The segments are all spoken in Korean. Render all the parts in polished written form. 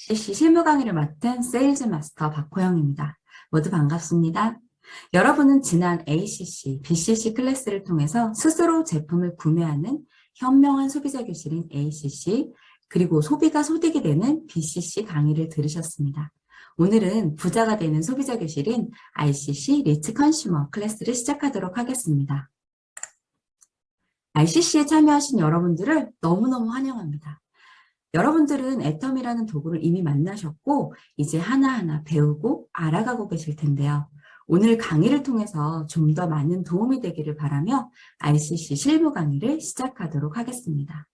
ICC 실무 강의를 맡은 세일즈 마스터 박호영입니다. 모두 반갑습니다. 여러분은 지난 ACC, BCC 클래스를 통해서 스스로 제품을 구매하는 현명한 소비자 교실인 ACC, 그리고 소비가 소득이 되는 BCC 강의를 들으셨습니다. 오늘은 부자가 되는 소비자 교실인 ICC 리치 컨슈머 클래스를 시작하도록 하겠습니다. ICC에 참여하신 여러분들을 너무너무 환영합니다. 여러분들은 애텀이라는 도구를 이미 만나셨고 이제 하나하나 배우고 알아가고 계실 텐데요. 오늘 강의를 통해서 좀 더 많은 도움이 되기를 바라며 ICC 실무 강의를 시작하도록 하겠습니다.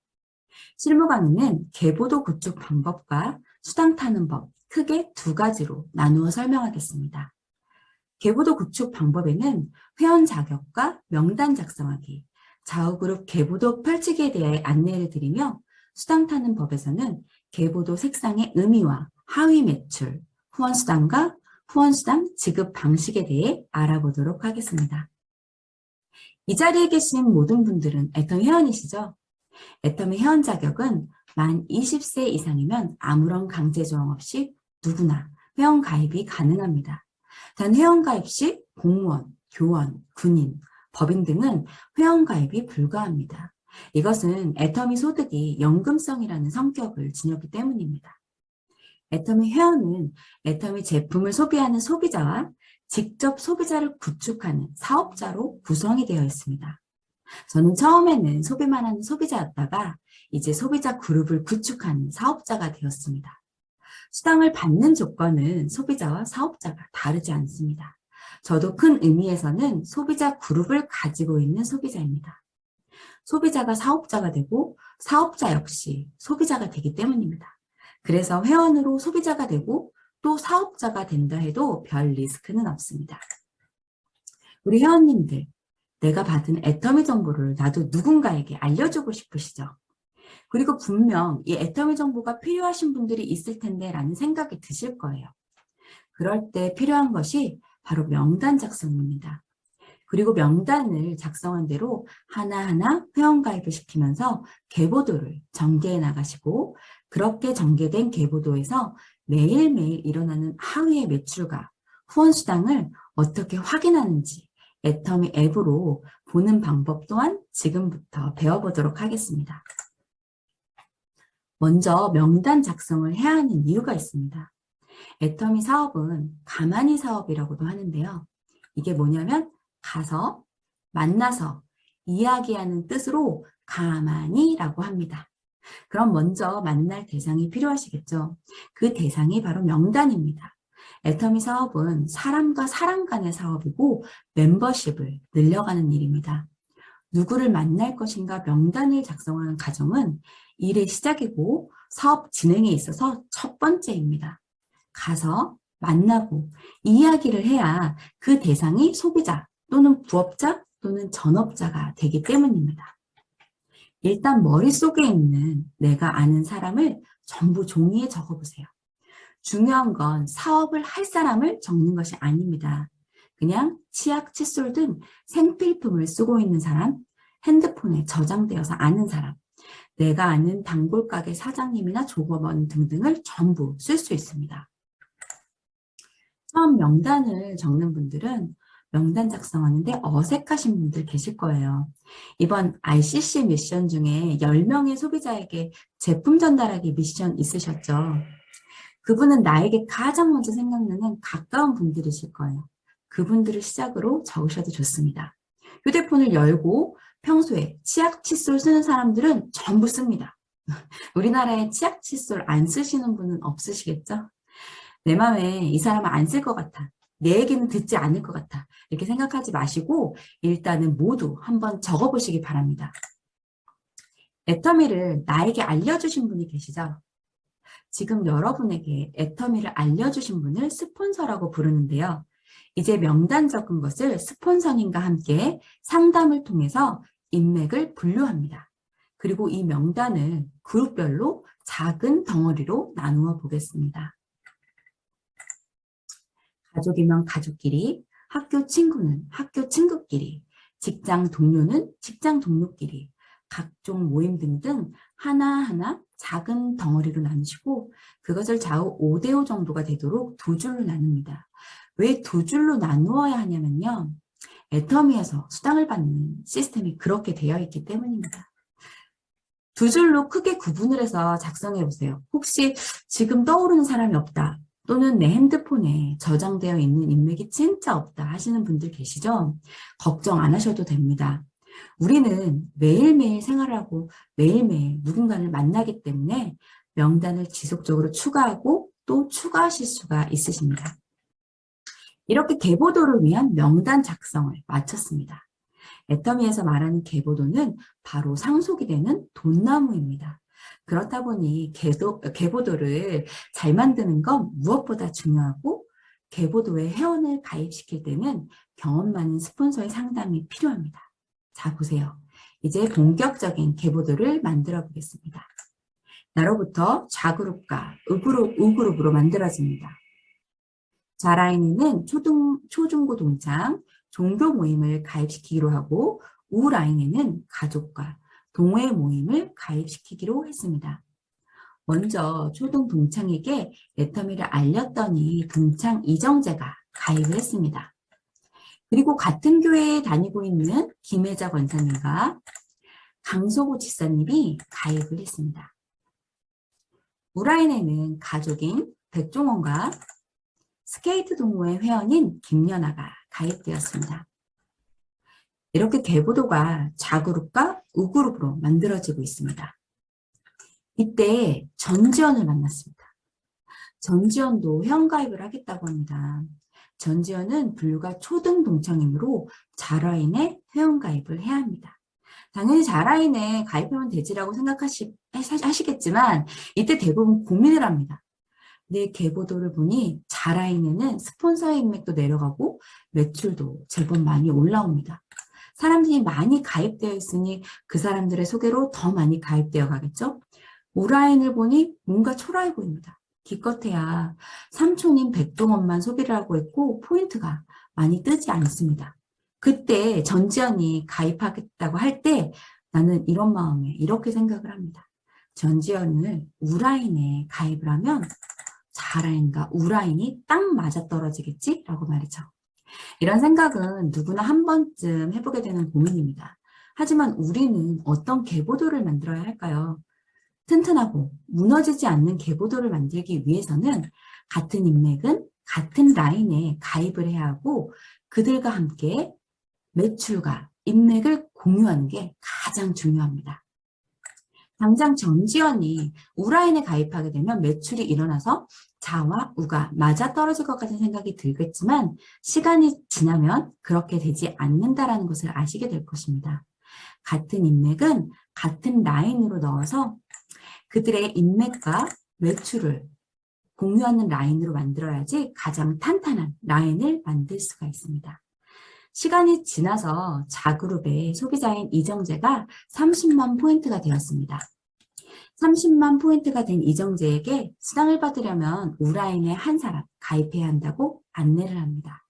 실무 강의는 계보도 구축 방법과 수당 타는 법 크게 두 가지로 나누어 설명하겠습니다. 계보도 구축 방법에는 회원 자격과 명단 작성하기, 좌우그룹 계보도 펼치기에 대해 안내를 드리며 수당 타는 법에서는 계보도 색상의 의미와 하위 매출, 후원수당과 후원수당 지급 방식에 대해 알아보도록 하겠습니다. 이 자리에 계신 모든 분들은 애텀 회원이시죠? 애텀의 회원 자격은 만 20세 이상이면 아무런 강제 조항 없이 누구나 회원 가입이 가능합니다. 단 회원 가입 시 공무원, 교원, 군인, 법인 등은 회원 가입이 불가합니다. 이것은 애터미 소득이 연금성이라는 성격을 지녔기 때문입니다. 애터미 회원은 애터미 제품을 소비하는 소비자와 직접 소비자를 구축하는 사업자로 구성이 되어 있습니다. 저는 처음에는 소비만 하는 소비자였다가 이제 소비자 그룹을 구축하는 사업자가 되었습니다. 수당을 받는 조건은 소비자와 사업자가 다르지 않습니다. 저도 큰 의미에서는 소비자 그룹을 가지고 있는 소비자입니다. 소비자가 사업자가 되고 사업자 역시 소비자가 되기 때문입니다. 그래서 회원으로 소비자가 되고 또 사업자가 된다 해도 별 리스크는 없습니다. 우리 회원님들, 내가 받은 애터미 정보를 나도 누군가에게 알려주고 싶으시죠? 그리고 분명 이 애터미 정보가 필요하신 분들이 있을 텐데 라는 생각이 드실 거예요. 그럴 때 필요한 것이 바로 명단 작성입니다. 그리고 명단을 작성한 대로 하나하나 회원가입을 시키면서 계보도를 전개해 나가시고 그렇게 전개된 계보도에서 매일매일 일어나는 하위의 매출과 후원수당을 어떻게 확인하는지 애터미 앱으로 보는 방법 또한 지금부터 배워보도록 하겠습니다. 먼저 명단 작성을 해야 하는 이유가 있습니다. 애터미 사업은 가만히 사업이라고도 하는데요. 이게 뭐냐면 가서, 만나서, 이야기하는 뜻으로 가만히라고 합니다. 그럼 먼저 만날 대상이 필요하시겠죠? 그 대상이 바로 명단입니다. 애터미 사업은 사람과 사람 간의 사업이고 멤버십을 늘려가는 일입니다. 누구를 만날 것인가 명단을 작성하는 과정은 일의 시작이고 사업 진행에 있어서 첫 번째입니다. 가서 만나고 이야기를 해야 그 대상이 소비자 또는 부업자 또는 전업자가 되기 때문입니다. 일단 머릿속에 있는 내가 아는 사람을 전부 종이에 적어보세요. 중요한 건 사업을 할 사람을 적는 것이 아닙니다. 그냥 치약, 칫솔 등 생필품을 쓰고 있는 사람, 핸드폰에 저장되어서 아는 사람, 내가 아는 단골 가게 사장님이나 조합원 등등을 전부 쓸 수 있습니다. 처음 명단을 적는 분들은 명단 작성하는데 어색하신 분들 계실 거예요. 이번 ICC 미션 중에 10명의 소비자에게 제품 전달하기 미션 있으셨죠? 그분은 나에게 가장 먼저 생각나는 가까운 분들이실 거예요. 그분들을 시작으로 적으셔도 좋습니다. 휴대폰을 열고 평소에 치약, 칫솔 쓰는 사람들은 전부 씁니다. 우리나라에 치약, 칫솔 안 쓰시는 분은 없으시겠죠? 내 맘에 이 사람은 안 쓸 것 같아. 내 얘기는 듣지 않을 것 같아. 이렇게 생각하지 마시고 일단은 모두 한번 적어보시기 바랍니다. 애터미를 나에게 알려주신 분이 계시죠? 지금 여러분에게 애터미를 알려주신 분을 스폰서라고 부르는데요. 이제 명단 적은 것을 스폰서님과 함께 상담을 통해서 인맥을 분류합니다. 그리고 이 명단을 그룹별로 작은 덩어리로 나누어 보겠습니다. 가족이면 가족끼리, 학교 친구는 학교 친구끼리, 직장 동료는 직장 동료끼리, 각종 모임 등등 하나하나 작은 덩어리로 나누시고 그것을 좌우 5대5 정도가 되도록 두 줄로 나눕니다. 왜 두 줄로 나누어야 하냐면요. 애터미에서 수당을 받는 시스템이 그렇게 되어 있기 때문입니다. 두 줄로 크게 구분을 해서 작성해 보세요. 혹시 지금 떠오르는 사람이 없다. 또는 내 핸드폰에 저장되어 있는 인맥이 진짜 없다 하시는 분들 계시죠? 걱정 안 하셔도 됩니다. 우리는 매일매일 생활하고 매일매일 누군가를 만나기 때문에 명단을 지속적으로 추가하고 또 추가하실 수가 있으십니다. 이렇게 계보도를 위한 명단 작성을 마쳤습니다. 애터미에서 말하는 계보도는 바로 상속이 되는 돈나무입니다. 그렇다 보니 계보도를 잘 만드는 건 무엇보다 중요하고 계보도에 회원을 가입시킬 때는 경험 많은 스폰서의 상담이 필요합니다. 자, 보세요. 이제 본격적인 계보도를 만들어 보겠습니다. 나로부터 좌그룹과 우그룹으로 만들어집니다. 좌라인에는 초중고 동창, 종교 모임을 가입시키기로 하고 우라인에는 가족과 동호회 모임을 가입시키기로 했습니다. 먼저 초등 동창에게 애터미를 알렸더니 동창 이정재가 가입을 했습니다. 그리고 같은 교회에 다니고 있는 김혜자 권사님과 강소구 지사님이 가입을 했습니다. 우라인에는 가족인 백종원과 스케이트 동호회 회원인 김연아가 가입되었습니다. 이렇게 계보도가 좌그룹과 우그룹으로 만들어지고 있습니다. 이때 전지현을 만났습니다. 전지현도 회원가입을 하겠다고 합니다. 전지현은 불과 초등 동창이므로 자라인에 회원가입을 해야 합니다. 당연히 자라인에 가입하면 되지라고 생각하시겠지만 이때 대부분 고민을 합니다. 내 계보도를 보니 자라인에는 스폰서의 인맥도 내려가고 매출도 제법 많이 올라옵니다. 사람들이 많이 가입되어 있으니 그 사람들의 소개로 더 많이 가입되어 가겠죠? 우라인을 보니 뭔가 초라해 보입니다. 기껏해야 삼촌인 백종원만 소개를 하고 있고 포인트가 많이 뜨지 않습니다. 그때 전지현이 가입하겠다고 할 때 나는 이런 마음에 이렇게 생각을 합니다. 전지현을 우라인에 가입을 하면 자라인과 우라인이 딱 맞아떨어지겠지? 라고 말이죠. 이런 생각은 누구나 한 번쯤 해보게 되는 고민입니다. 하지만 우리는 어떤 계보도를 만들어야 할까요? 튼튼하고 무너지지 않는 계보도를 만들기 위해서는 같은 인맥은 같은 라인에 가입을 해야 하고 그들과 함께 매출과 인맥을 공유하는 게 가장 중요합니다. 당장 전지현이 우라인에 가입하게 되면 매출이 일어나서 자와 우가 맞아떨어질 것 같은 생각이 들겠지만 시간이 지나면 그렇게 되지 않는다라는 것을 아시게 될 것입니다. 같은 인맥은 같은 라인으로 넣어서 그들의 인맥과 매출을 공유하는 라인으로 만들어야지 가장 탄탄한 라인을 만들 수가 있습니다. 시간이 지나서 자그룹의 소비자인 이정재가 30만 포인트가 되었습니다. 30만 포인트가 된 이정재에게 수당을 받으려면 우라인에 한 사람 가입해야 한다고 안내를 합니다.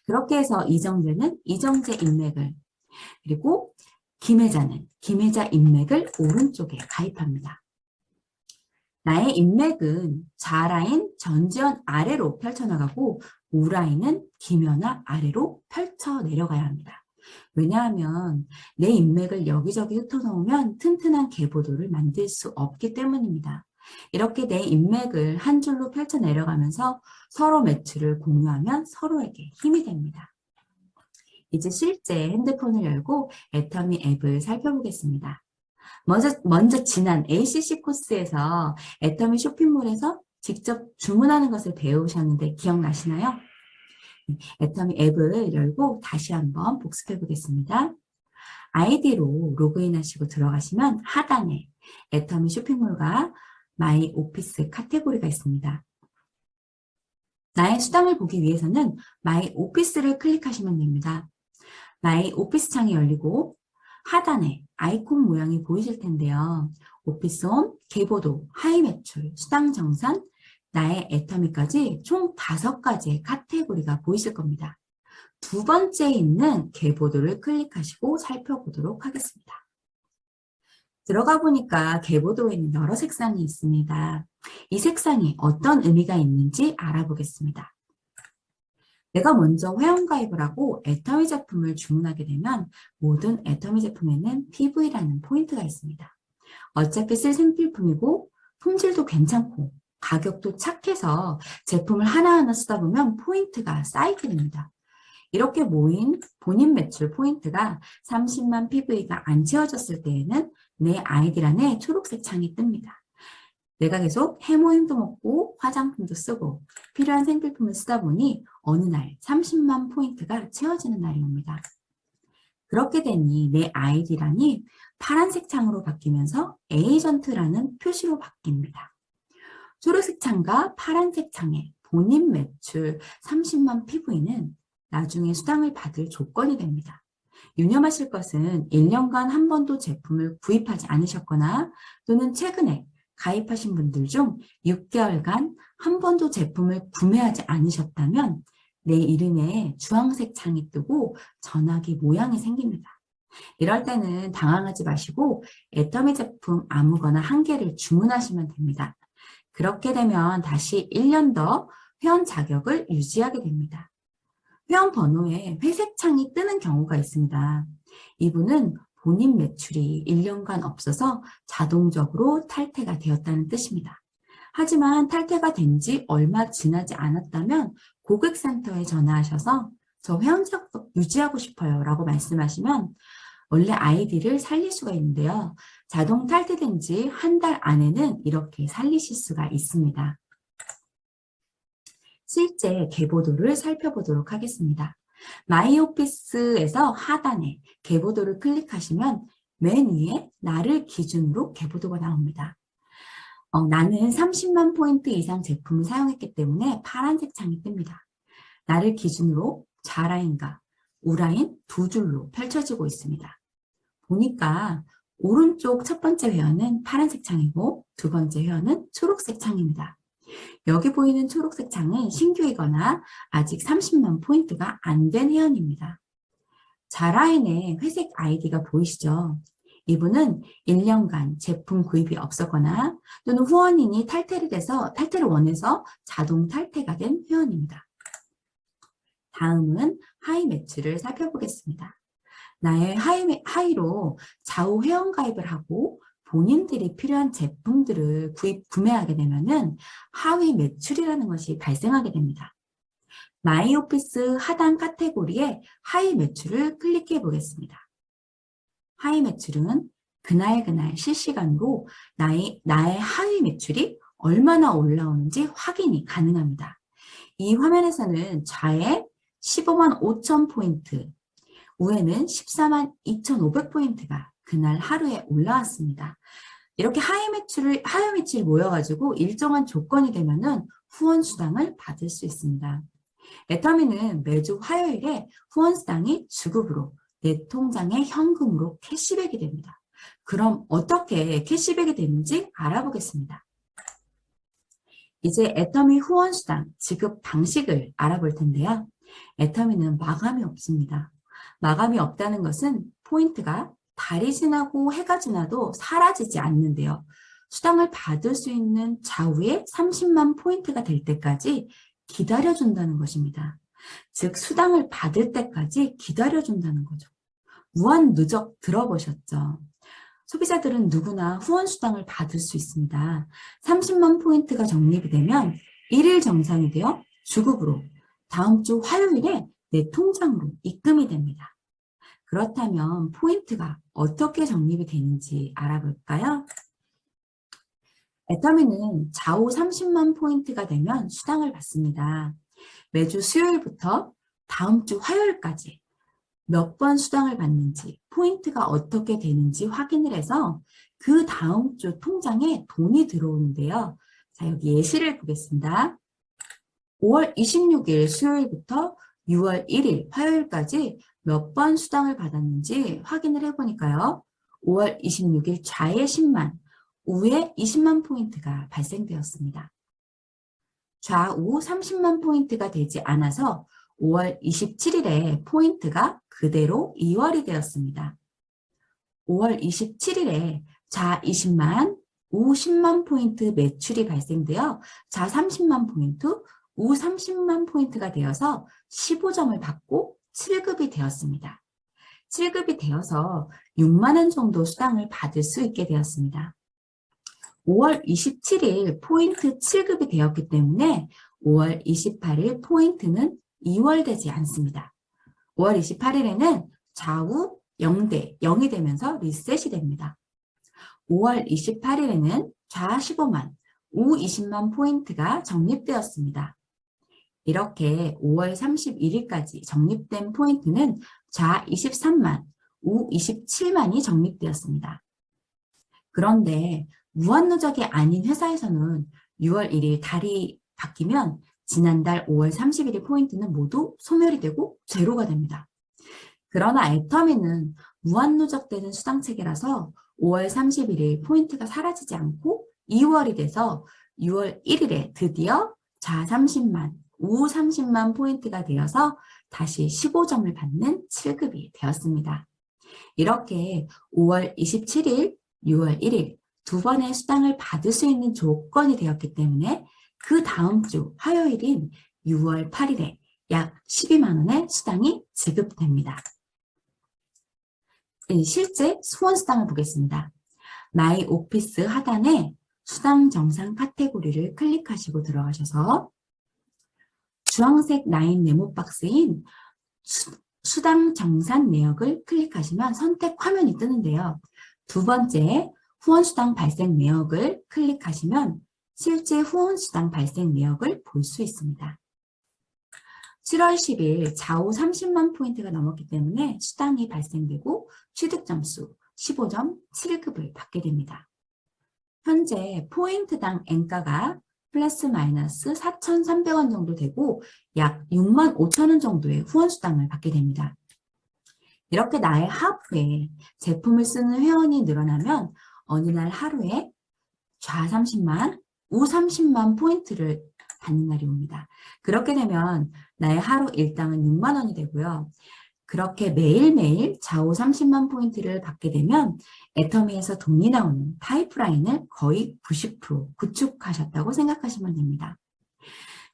그렇게 해서 이정재는 이정재 인맥을 그리고 김혜자는 김혜자 인맥을 오른쪽에 가입합니다. 나의 인맥은 좌라인 전지현 아래로 펼쳐나가고 우라인은 김연아 아래로 펼쳐 내려가야 합니다. 왜냐하면 내 인맥을 여기저기 흩어놓으면 튼튼한 계보도를 만들 수 없기 때문입니다. 이렇게 내 인맥을 한 줄로 펼쳐 내려가면서 서로 매출을 공유하면 서로에게 힘이 됩니다. 이제 실제 핸드폰을 열고 애터미 앱을 살펴보겠습니다. 먼저 지난 ACC 코스에서 애터미 쇼핑몰에서 직접 주문하는 것을 배우셨는데 기억나시나요? 애터미 앱을 열고 다시 한번 복습해 보겠습니다. 아이디로 로그인하시고 들어가시면 하단에 애터미 쇼핑몰과 마이 오피스 카테고리가 있습니다. 나의 수당을 보기 위해서는 마이 오피스를 클릭하시면 됩니다. 마이 오피스 창이 열리고 하단에 아이콘 모양이 보이실 텐데요. 오피스홈, 계보도, 하이 매출, 수당 정산, 나의 애터미까지 총 5가지의 카테고리가 보이실 겁니다. 두 번째에 있는 계보도를 클릭하시고 살펴보도록 하겠습니다. 들어가 보니까 계보도에는 여러 색상이 있습니다. 이 색상이 어떤 의미가 있는지 알아보겠습니다. 내가 먼저 회원가입을 하고 애터미 제품을 주문하게 되면 모든 애터미 제품에는 PV라는 포인트가 있습니다. 어차피 쓸 생필품이고 품질도 괜찮고 가격도 착해서 제품을 하나하나 쓰다 보면 포인트가 쌓이게 됩니다. 이렇게 모인 본인 매출 포인트가 30만 PV가 안 채워졌을 때에는 내 아이디란에 초록색 창이 뜹니다. 내가 계속 해모임도 먹고 화장품도 쓰고 필요한 생필품을 쓰다 보니 어느 날 30만 포인트가 채워지는 날이 옵니다. 그렇게 되니 내 아이디란이 파란색 창으로 바뀌면서 에이전트라는 표시로 바뀝니다. 초록색 창과 파란색 창의 본인 매출 30만 PV는 나중에 수당을 받을 조건이 됩니다. 유념하실 것은 1년간 한 번도 제품을 구입하지 않으셨거나 또는 최근에 가입하신 분들 중 6개월간 한 번도 제품을 구매하지 않으셨다면 내 이름에 주황색 창이 뜨고 전화기 모양이 생깁니다. 이럴 때는 당황하지 마시고 애터미 제품 아무거나 한 개를 주문하시면 됩니다. 그렇게 되면 다시 1년 더 회원 자격을 유지하게 됩니다. 회원 번호에 회색 창이 뜨는 경우가 있습니다. 이분은 본인 매출이 1년간 없어서 자동적으로 탈퇴가 되었다는 뜻입니다. 하지만 탈퇴가 된 지 얼마 지나지 않았다면 고객센터에 전화하셔서 저 회원 자격 유지하고 싶어요 라고 말씀하시면 원래 아이디를 살릴 수가 있는데요. 자동 탈퇴된 지 한 달 안에는 이렇게 살리실 수가 있습니다. 실제 계보도를 살펴보도록 하겠습니다. 마이오피스에서 하단에 계보도를 클릭하시면 맨 위에 나를 기준으로 계보도가 나옵니다. 나는 30만 포인트 이상 제품을 사용했기 때문에 파란색 창이 뜹니다. 나를 기준으로 좌라인과 우라인 두 줄로 펼쳐지고 있습니다. 보니까 오른쪽 첫 번째 회원은 파란색 창이고 두 번째 회원은 초록색 창입니다. 여기 보이는 초록색 창은 신규이거나 아직 30만 포인트가 안 된 회원입니다. 좌라인에 회색 아이디가 보이시죠? 이분은 1년간 제품 구입이 없었거나 또는 후원인이 탈퇴를 원해서 자동 탈퇴가 된 회원입니다. 다음은 하이 매출을 살펴보겠습니다. 나의 하이로 좌우 회원 가입을 하고 본인들이 필요한 제품들을 구매하게 되면은 하위 매출이라는 것이 발생하게 됩니다. 마이오피스 하단 카테고리에 하이 매출을 클릭해 보겠습니다. 하위 매출은 그날 실시간으로 나의 하위 매출이 얼마나 올라오는지 확인이 가능합니다. 이 화면에서는 좌에 15만 5천 포인트, 우에는 14만 2,500포인트가 그날 하루에 올라왔습니다. 이렇게 하위 매출이 모여가지고 일정한 조건이 되면은 후원 수당을 받을 수 있습니다. 애터미는 매주 화요일에 후원 수당이 주급으로 내 통장에 현금으로 캐시백이 됩니다. 그럼 어떻게 캐시백이 되는지 알아보겠습니다. 이제 애터미 후원 수당 지급 방식을 알아볼 텐데요. 애터미는 마감이 없습니다. 마감이 없다는 것은 포인트가 달이 지나고 해가 지나도 사라지지 않는데요. 수당을 받을 수 있는 좌우에 30만 포인트가 될 때까지 기다려준다는 것입니다. 즉 수당을 받을 때까지 기다려준다는 거죠. 무한 누적 들어보셨죠? 소비자들은 누구나 후원 수당을 받을 수 있습니다. 30만 포인트가 적립이 되면 1일 정산이 되어 주급으로 다음 주 화요일에 내 통장으로 입금이 됩니다. 그렇다면 포인트가 어떻게 적립이 되는지 알아볼까요? 애터미는 좌우 30만 포인트가 되면 수당을 받습니다. 매주 수요일부터 다음 주 화요일까지 몇 번 수당을 받는지, 포인트가 어떻게 되는지 확인을 해서 그 다음 주 통장에 돈이 들어오는데요. 자, 여기 예시를 보겠습니다. 5월 26일 수요일부터 6월 1일 화요일까지 몇 번 수당을 받았는지 확인을 해보니까요. 5월 26일 좌에 10만, 우에 20만 포인트가 발생되었습니다. 좌우 30만 포인트가 되지 않아서 5월 27일에 포인트가 그대로 2월이 되었습니다. 5월 27일에 좌 20만, 우 10만 포인트 매출이 발생되어 좌 30만 포인트, 우 30만 포인트가 되어서 15점을 받고 7급이 되었습니다. 7급이 되어서 6만 원 정도 수당을 받을 수 있게 되었습니다. 5월 27일 포인트 7급이 되었기 때문에 5월 28일 포인트는 2월되지 않습니다. 5월 28일에는 좌우 0대 0이 되면서 리셋이 됩니다. 5월 28일에는 좌 15만, 우 20만 포인트가 적립되었습니다. 이렇게 5월 31일까지 적립된 포인트는 좌 23만, 우 27만이 적립되었습니다. 그런데 무한누적이 아닌 회사에서는 6월 1일 달이 바뀌면 지난달 5월 31일 포인트는 모두 소멸이 되고 제로가 됩니다. 그러나 애터미는 무한누적되는 수당체계라서 5월 31일 포인트가 사라지지 않고 2월이 돼서 6월 1일에 드디어 좌 30만, 우 30만 포인트가 되어서 다시 15점을 받는 7급이 되었습니다. 이렇게 5월 27일, 6월 1일 두 번의 수당을 받을 수 있는 조건이 되었기 때문에 그 다음 주 화요일인 6월 8일에 약 12만 원의 수당이 지급됩니다. 실제 후원수당을 보겠습니다. 마이 오피스 하단에 수당 정산 카테고리를 클릭하시고 들어가셔서 주황색 라인 네모 박스인 수당 정산 내역을 클릭하시면 선택 화면이 뜨는데요. 두 번째 후원수당 발생 내역을 클릭하시면 실제 후원수당 발생 내역을 볼 수 있습니다. 7월 10일 좌우 30만 포인트가 넘었기 때문에 수당이 발생되고 취득점수 15점 7급을 받게 됩니다. 현재 포인트당 엔가가 플러스 마이너스 4,300원 정도 되고 약 6만 5천 원 정도의 후원수당을 받게 됩니다. 이렇게 나의 하부에 제품을 쓰는 회원이 늘어나면 어느 날 하루에 좌 30만, 우 30만 포인트를 받는 날이 옵니다. 그렇게 되면 나의 하루 일당은 6만 원이 되고요. 그렇게 매일매일 좌우 30만 포인트를 받게 되면 애터미에서 돈이 나오는 파이프라인을 거의 90% 구축하셨다고 생각하시면 됩니다.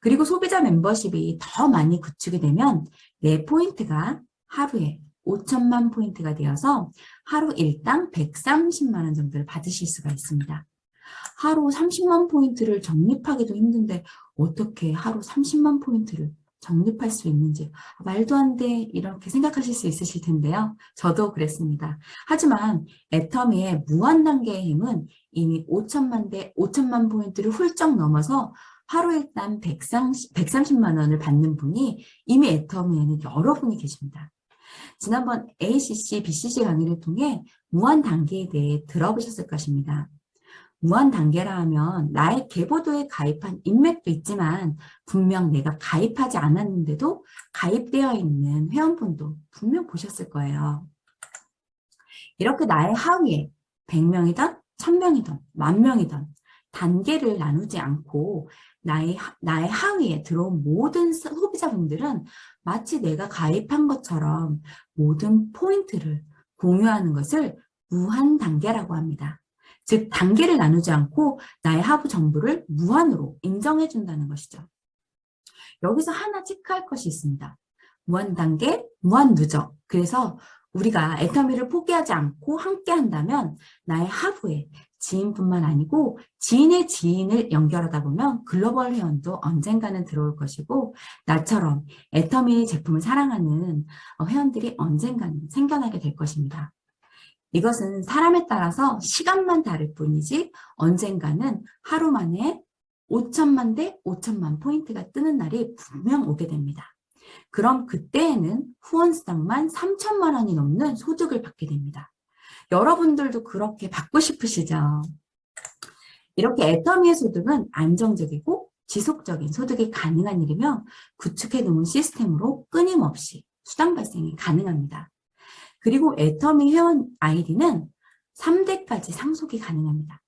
그리고 소비자 멤버십이 더 많이 구축이 되면 내 포인트가 하루에 5천만 포인트가 되어서 하루 일당 130만 원 정도를 받으실 수가 있습니다. 하루 30만 포인트를 적립하기도 힘든데 어떻게 하루 30만 포인트를 적립할 수 있는지 말도 안 돼 이렇게 생각하실 수 있으실 텐데요. 저도 그랬습니다. 하지만 애터미의 무한 단계의 힘은 이미 5천만 포인트를 훌쩍 넘어서 하루 일단 130만 원을 받는 분이 이미 애터미에는 여러 분이 계십니다. 지난번 ACC, BCC 강의를 통해 무한 단계에 대해 들어보셨을 것입니다. 무한 단계라 하면 나의 계보도에 가입한 인맥도 있지만 분명 내가 가입하지 않았는데도 가입되어 있는 회원분도 분명 보셨을 거예요. 이렇게 나의 하위에 100명이든 1000명이든 10,000명이든 단계를 나누지 않고 나의 하위에 들어온 모든 소비자분들은 마치 내가 가입한 것처럼 모든 포인트를 공유하는 것을 무한 단계라고 합니다. 즉 단계를 나누지 않고 나의 하부 정보를 무한으로 인정해 준다는 것이죠. 여기서 하나 체크할 것이 있습니다. 무한 단계, 무한 누적. 그래서 우리가 애터미를 포기하지 않고 함께 한다면 나의 하부에 지인뿐만 아니고 지인의 지인을 연결하다 보면 글로벌 회원도 언젠가는 들어올 것이고 나처럼 애터미 제품을 사랑하는 회원들이 언젠가는 생겨나게 될 것입니다. 이것은 사람에 따라서 시간만 다를 뿐이지 언젠가는 하루 만에 5천만 대 5천만 포인트가 뜨는 날이 분명 오게 됩니다. 그럼 그때에는 후원수당만 3천만 원이 넘는 소득을 받게 됩니다. 여러분들도 그렇게 받고 싶으시죠? 이렇게 애터미의 소득은 안정적이고 지속적인 소득이 가능한 일이며 구축해 놓은 시스템으로 끊임없이 수당 발생이 가능합니다. 그리고 애터미 회원 아이디는 3대까지 상속이 가능합니다.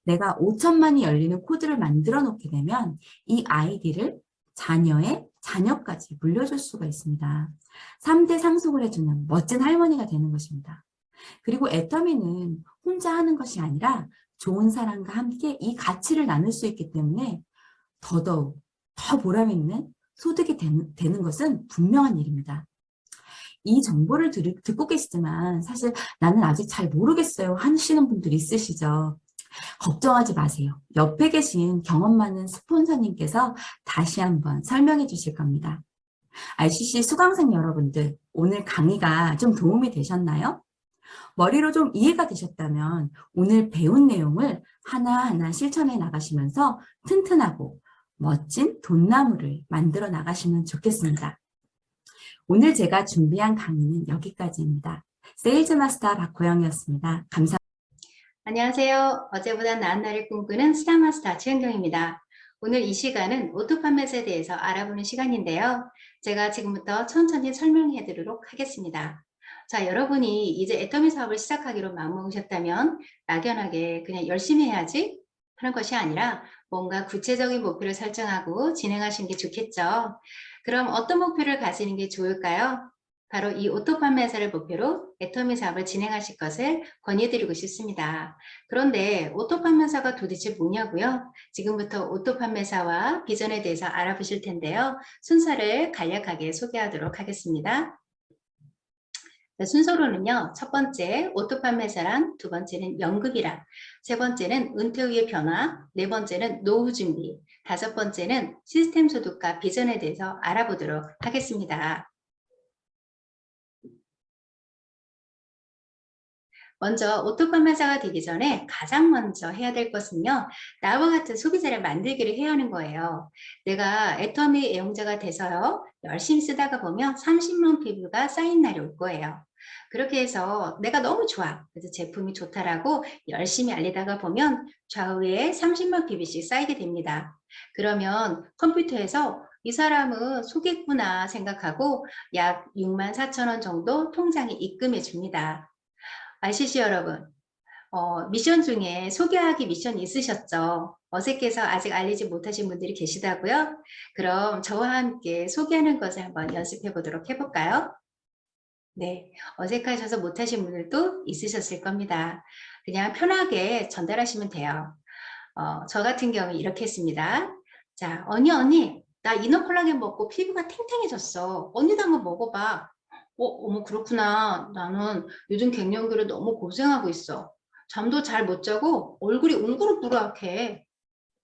내가 5천만이 열리는 코드를 만들어 놓게 되면 이 아이디를 자녀의 자녀까지 물려줄 수가 있습니다. 3대 상속을 해주는 멋진 할머니가 되는 것입니다. 그리고 애터미는 혼자 하는 것이 아니라 좋은 사람과 함께 이 가치를 나눌 수 있기 때문에 더더욱 더 보람 있는 소득이 되는 것은 분명한 일입니다. 이 정보를 듣고 계시지만 사실 나는 아직 잘 모르겠어요 하시는 분들 있으시죠? 걱정하지 마세요. 옆에 계신 경험 많은 스폰서님께서 다시 한번 설명해 주실 겁니다. RCC 수강생 여러분들, 오늘 강의가 좀 도움이 되셨나요? 머리로 좀 이해가 되셨다면 오늘 배운 내용을 하나하나 실천해 나가시면서 튼튼하고 멋진 돈나무를 만들어 나가시면 좋겠습니다. 오늘 제가 준비한 강의는 여기까지입니다. 세일즈 마스터 박호영이었습니다. 감사합니다. 안녕하세요. 어제보다 나은 날을 꿈꾸는 스타마스터 최은경입니다. 오늘 이 시간은 오토 판매사에 대해서 알아보는 시간인데요. 제가 지금부터 천천히 설명해 드리도록 하겠습니다. 자, 여러분이 이제 애터미 사업을 시작하기로 마음먹으셨다면 막연하게 그냥 열심히 해야지 하는 것이 아니라 뭔가 구체적인 목표를 설정하고 진행하시는 게 좋겠죠. 그럼 어떤 목표를 가지는 게 좋을까요? 바로 이 오토 판매사를 목표로 애터미 사업을 진행하실 것을 권유드리고 싶습니다. 그런데 오토 판매사가 도대체 뭐냐고요? 지금부터 오토 판매사와 비전에 대해서 알아보실 텐데요. 순서를 간략하게 소개하도록 하겠습니다. 순서로는요, 첫 번째 오토 판매사란, 두 번째는 연급이란, 세 번째는 은퇴 후의 변화, 네 번째는 노후 준비, 다섯 번째는 시스템 소득과 비전에 대해서 알아보도록 하겠습니다. 먼저 오토 판매사가 되기 전에 가장 먼저 해야 될 것은요, 나와 같은 소비자를 만들기를 해야 하는 거예요. 내가 애터미 애용자가 돼서요, 열심히 쓰다가 보면 30만 피부가 쌓인 날이 올 거예요. 그렇게 해서 내가 너무 좋아, 그래서 제품이 좋다라고 열심히 알리다가 보면 좌우에 30만 PV씩 쌓이게 됩니다. 그러면 컴퓨터에서 이 사람은 속였구나 생각하고 약 64,000원 정도 통장에 입금해 줍니다. RCC 여러분, 미션 중에 소개하기 미션 있으셨죠? 어색해서 아직 알리지 못하신 분들이 계시다고요? 그럼 저와 함께 소개하는 것을 한번 연습해 보도록 해볼까요? 네, 어색하셔서 못하신 분들도 있으셨을 겁니다. 그냥 편하게 전달하시면 돼요. 저 같은 경우 이렇게 했습니다. 자, 언니, 나 이너 콜라겐 먹고 피부가 탱탱해졌어. 언니도 한번 먹어봐. 어머, 그렇구나. 나는 요즘 갱년기로 너무 고생하고 있어. 잠도 잘 못 자고 얼굴이 웅그락부락해.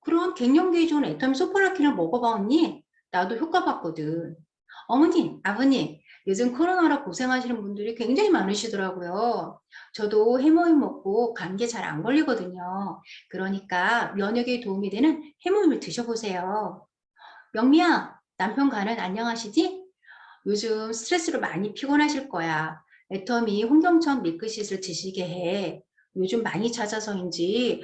그럼 갱년기에 좋은 애터미 소폴라킨을 먹어봐, 언니. 나도 효과 봤거든. 어머니, 아버님, 요즘 코로나로 고생하시는 분들이 굉장히 많으시더라고요. 저도 해모임 먹고 감기에 잘 안 걸리거든요. 그러니까 면역에 도움이 되는 해모임을 드셔보세요. 영미야, 남편 간은 안녕하시지? 요즘 스트레스로 많이 피곤하실 거야. 애터미 홍경천 밀크시슬 드시게 해. 요즘 많이 찾아서인지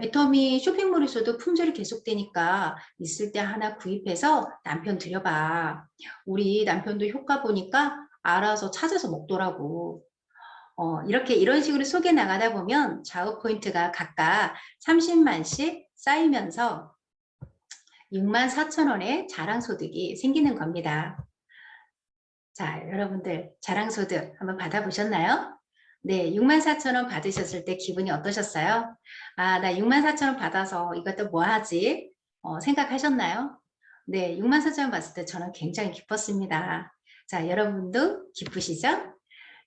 애터미 쇼핑몰에서도 품절이 계속되니까 있을 때 하나 구입해서 남편 드려봐. 우리 남편도 효과 보니까 알아서 찾아서 먹더라고. 이렇게 이런 식으로 소개 나가다 보면 좌우 포인트가 각각 30만씩 쌓이면서 64,000원의 자랑소득이 생기는 겁니다. 자, 여러분들 자랑소득 한번 받아보셨나요? 네, 64,000원 받으셨을 때 기분이 어떠셨어요? 아, 나 64,000원 받아서 이것도 뭐 하지? 생각하셨나요? 네, 64,000원 받을 때 저는 굉장히 기뻤습니다. 자, 여러분도 기쁘시죠?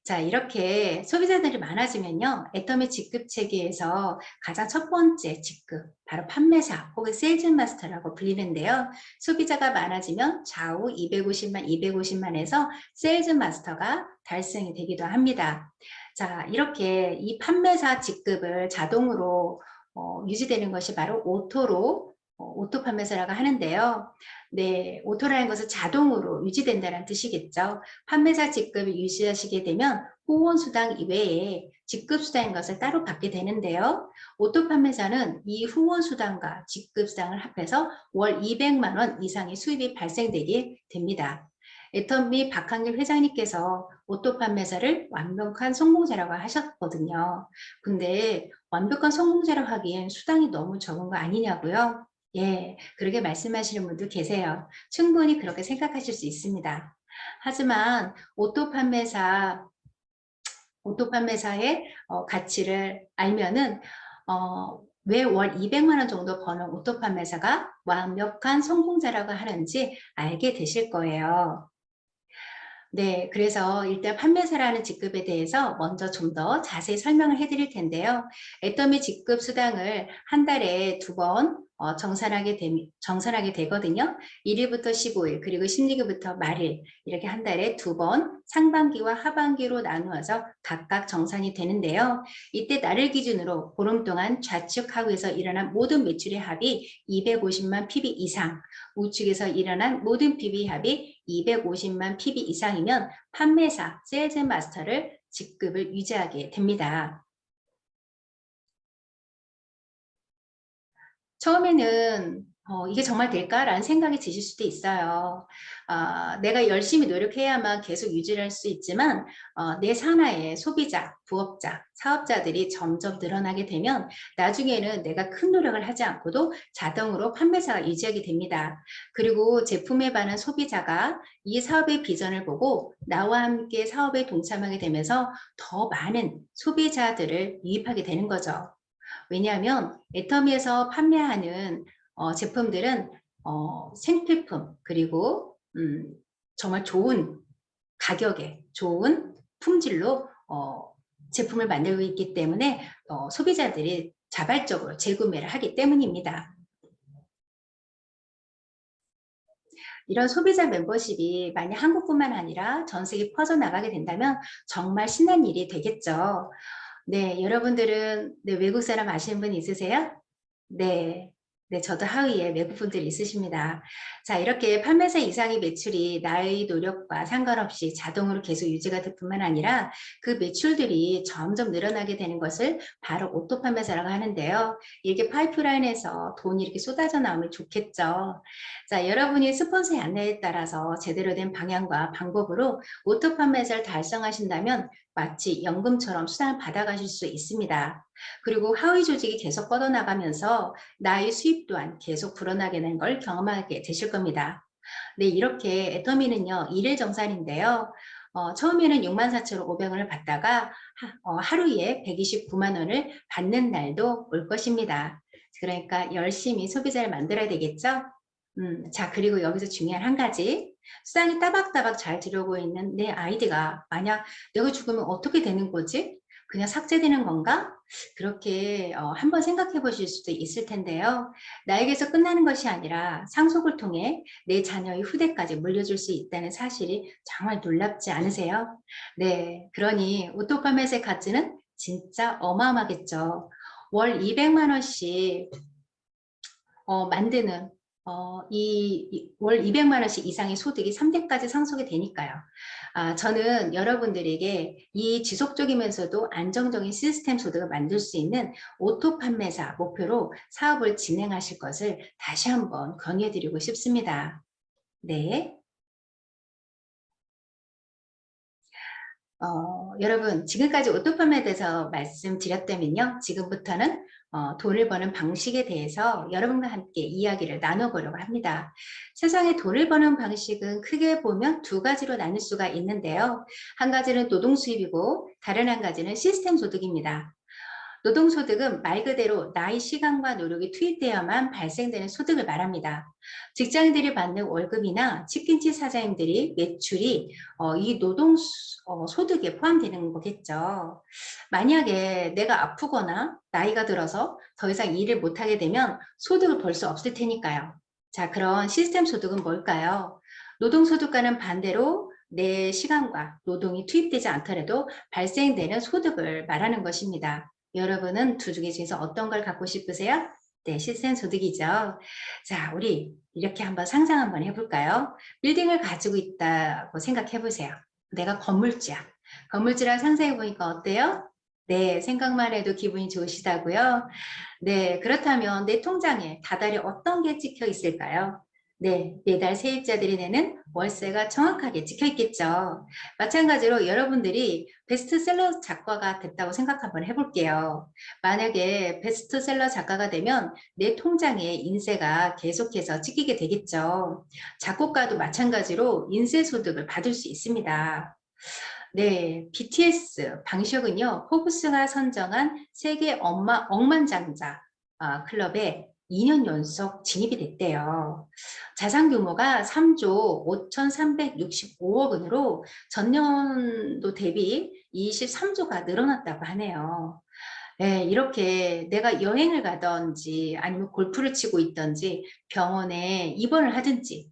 자, 이렇게 소비자들이 많아지면요, 애터미 직급 체계에서 가장 첫 번째 직급, 바로 판매사 혹은 세일즈 마스터라고 불리는데요. 소비자가 많아지면 좌우 250만에서 세일즈 마스터가 달성이 되기도 합니다. 자, 이렇게 이 판매사 직급을 자동으로 유지되는 것이 바로 오토 판매사라고 하는데요. 네, 오토라는 것은 자동으로 유지된다는 뜻이겠죠. 판매사 직급을 유지하시게 되면 후원수당 이외에 직급수당인 것을 따로 받게 되는데요. 오토 판매사는 이 후원수당과 직급수당을 합해서 월 200만 원 이상의 수입이 발생되게 됩니다. 애터미 박한길 회장님께서 오토 판매사를 완벽한 성공자라고 하셨거든요. 근데 완벽한 성공자라고 하기엔 수당이 너무 적은 거 아니냐고요? 예, 그렇게 말씀하시는 분도 계세요. 충분히 그렇게 생각하실 수 있습니다. 하지만 오토 판매사 오토 판매사의 가치를 알면은 왜 월 200만 원 정도 버는 오토 판매사가 완벽한 성공자라고 하는지 알게 되실 거예요. 네, 그래서 일단 판매사라는 직급에 대해서 먼저 좀 더 자세히 설명을 해드릴 텐데요. 애터미 직급 수당을 한 달에 2번 정산하게 되거든요. 1일부터 15일, 그리고 16일부터 말일, 이렇게 한 달에 2번 상반기와 하반기로 나누어서 각각 정산이 되는데요. 이때 날을 기준으로 보름 동안 좌측 하구에서 일어난 모든 매출의 합이 250만 PB 이상, 우측에서 일어난 모든 PB 합이 250만 PB 이상이면 판매사, 세일즈 마스터를 직급을 유지하게 됩니다. 처음에는 이게 정말 될까라는 생각이 드실 수도 있어요. 내가 열심히 노력해야만 계속 유지를 할 수 있지만 내 산하에 소비자, 부업자, 사업자들이 점점 늘어나게 되면 나중에는 내가 큰 노력을 하지 않고도 자동으로 판매사가 유지하게 됩니다. 그리고 제품에 반한 소비자가 이 사업의 비전을 보고 나와 함께 사업에 동참하게 되면서 더 많은 소비자들을 유입하게 되는 거죠. 왜냐하면 애터미에서 판매하는 제품들은 생필품, 그리고 정말 좋은 가격에 좋은 품질로 제품을 만들고 있기 때문에 소비자들이 자발적으로 재구매를 하기 때문입니다. 이런 소비자 멤버십이 만약 한국뿐만 아니라 전 세계 퍼져나가게 된다면 정말 신난 일이 되겠죠. 네, 여러분들은 외국 사람 아시는 분 있으세요? 네. 네, 저도 하위에 외국 분들이 있으십니다. 자, 이렇게 판매사 이상의 매출이 나의 노력과 상관없이 자동으로 계속 유지가 될 뿐만 아니라 그 매출들이 점점 늘어나게 되는 것을 바로 오토 판매사라고 하는데요. 이렇게 파이프라인에서 돈이 이렇게 쏟아져 나오면 좋겠죠. 자, 여러분이 스폰서의 안내에 따라서 제대로 된 방향과 방법으로 오토 판매사를 달성하신다면 마치 연금처럼 수당을 받아가실 수 있습니다. 그리고 하위 조직이 계속 뻗어나가면서 나의 수입 또한 계속 불어나게 되는 걸 경험하게 되실 겁니다. 네, 이렇게 애터미는요, 일일 정산인데요. 처음에는 64,500원을 받다가 하루에 129만 원을 받는 날도 올 것입니다. 그러니까 열심히 소비자를 만들어야 되겠죠? 자, 그리고 여기서 중요한 한 가지. 수당이 따박따박 잘 들어오고 있는 내 아이디가 만약 내가 죽으면 어떻게 되는 거지? 그냥 삭제되는 건가? 그렇게 한번 생각해 보실 수도 있을 텐데요. 나에게서 끝나는 것이 아니라 상속을 통해 내 자녀의 후대까지 물려줄 수 있다는 사실이 정말 놀랍지 않으세요? 네, 그러니 오토카멧의 가치는 진짜 어마어마하겠죠. 월 200만 원씩 만드는 월 200만 원씩 이상의 소득이 3대까지 상속이 되니까요. 저는 여러분들에게 이 지속적이면서도 안정적인 시스템 소득을 만들 수 있는 오토 판매사 목표로 사업을 진행하실 것을 다시 한번 권유해드리고 싶습니다. 네. 여러분, 지금까지 오토팜에 대해서 말씀드렸다면요. 지금부터는 돈을 버는 방식에 대해서 여러분과 함께 이야기를 나눠보려고 합니다. 세상에 돈을 버는 방식은 크게 보면 두 가지로 나눌 수가 있는데요. 한 가지는 노동 수입이고 다른 한 가지는 시스템 소득입니다. 노동소득은 말 그대로 나의 시간과 노력이 투입되어야만 발생되는 소득을 말합니다. 직장인들이 받는 월급이나 치킨집 사장님들이 매출이 이 소득에 포함되는 거겠죠. 만약에 내가 아프거나 나이가 들어서 더 이상 일을 못하게 되면 소득을 벌 수 없을 테니까요. 자, 그런 시스템 소득은 뭘까요? 노동소득과는 반대로 내 시간과 노동이 투입되지 않더라도 발생되는 소득을 말하는 것입니다. 여러분은 두 개 중에서 어떤 걸 갖고 싶으세요? 네, 시스템 소득이죠. 자, 우리 이렇게 한번 상상 한번 해볼까요? 빌딩을 가지고 있다고 생각해 보세요. 내가 건물주야. 건물주랑 상상해 보니까 어때요? 네, 생각만 해도 기분이 좋으시다고요? 네, 그렇다면 내 통장에 다달이 어떤 게 찍혀 있을까요? 네, 매달 세입자들이 내는 월세가 정확하게 찍혀 있겠죠. 마찬가지로 여러분들이 베스트셀러 작가가 됐다고 생각 한번 해볼게요. 만약에 베스트셀러 작가가 되면 내 통장에 인세가 계속해서 찍히게 되겠죠. 작곡가도 마찬가지로 인세 소득을 받을 수 있습니다. 네, BTS 방시혁은요, 포브스가 선정한 세계 억만장자 클럽에 2년 연속 진입이 됐대요. 자산 규모가 3조 5,365억 원으로 전년도 대비 23조가 늘어났다고 하네요. 네, 이렇게 내가 여행을 가든지 아니면 골프를 치고 있든지 병원에 입원을 하든지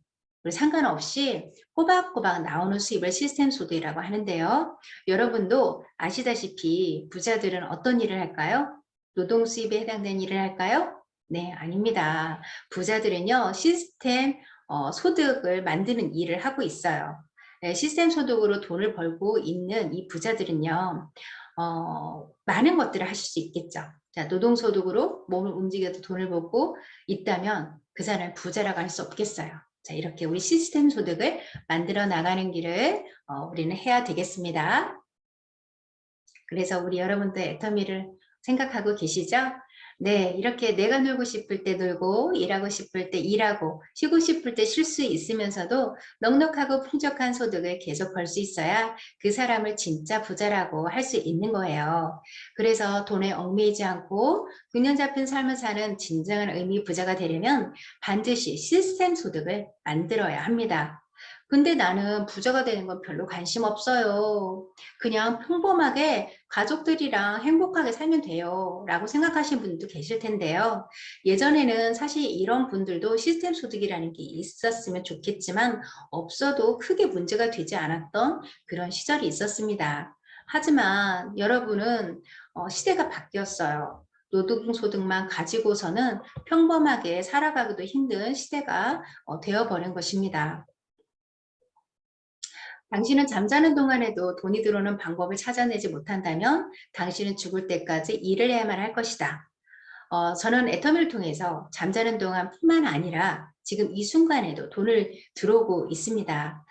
상관없이 꼬박꼬박 나오는 수입을 시스템 소득이라고 하는데요. 여러분도 아시다시피 부자들은 어떤 일을 할까요? 노동 수입에 해당되는 일을 할까요? 네, 아닙니다. 부자들은요, 시스템 소득을 만드는 일을 하고 있어요. 네, 시스템 소득으로 돈을 벌고 있는 이 부자들은요, 많은 것들을 하실 수 있겠죠. 자, 노동소득으로 몸을 움직여도 돈을 벌고 있다면 그 사람을 부자라고 할 수 없겠어요. 자, 이렇게 우리 시스템 소득을 만들어 나가는 길을 우리는 해야 되겠습니다. 그래서 우리 여러분도 애터미를 생각하고 계시죠? 네, 이렇게 내가 놀고 싶을 때 놀고, 일하고 싶을 때 일하고, 쉬고 싶을 때 쉴 수 있으면서도 넉넉하고 풍족한 소득을 계속 벌 수 있어야 그 사람을 진짜 부자라고 할 수 있는 거예요. 그래서 돈에 얽매이지 않고 균형 잡힌 삶을 사는 진정한 의미 부자가 되려면 반드시 시스템 소득을 만들어야 합니다. 근데 나는 부자가 되는 건 별로 관심 없어요. 그냥 평범하게 가족들이랑 행복하게 살면 돼요. 라고 생각하시는 분들도 계실 텐데요. 예전에는 사실 이런 분들도 시스템 소득이라는 게 있었으면 좋겠지만 없어도 크게 문제가 되지 않았던 그런 시절이 있었습니다. 하지만 여러분은 시대가 바뀌었어요. 노동소득만 가지고서는 평범하게 살아가기도 힘든 시대가 되어버린 것입니다. 당신은 잠자는 동안에도 돈이 들어오는 방법을 찾아내지 못한다면 당신은 죽을 때까지 일을 해야만 할 것이다. 저는 애터미를 통해서 잠자는 동안뿐만 아니라 지금 이 순간에도 돈을 들어오고 있습니다.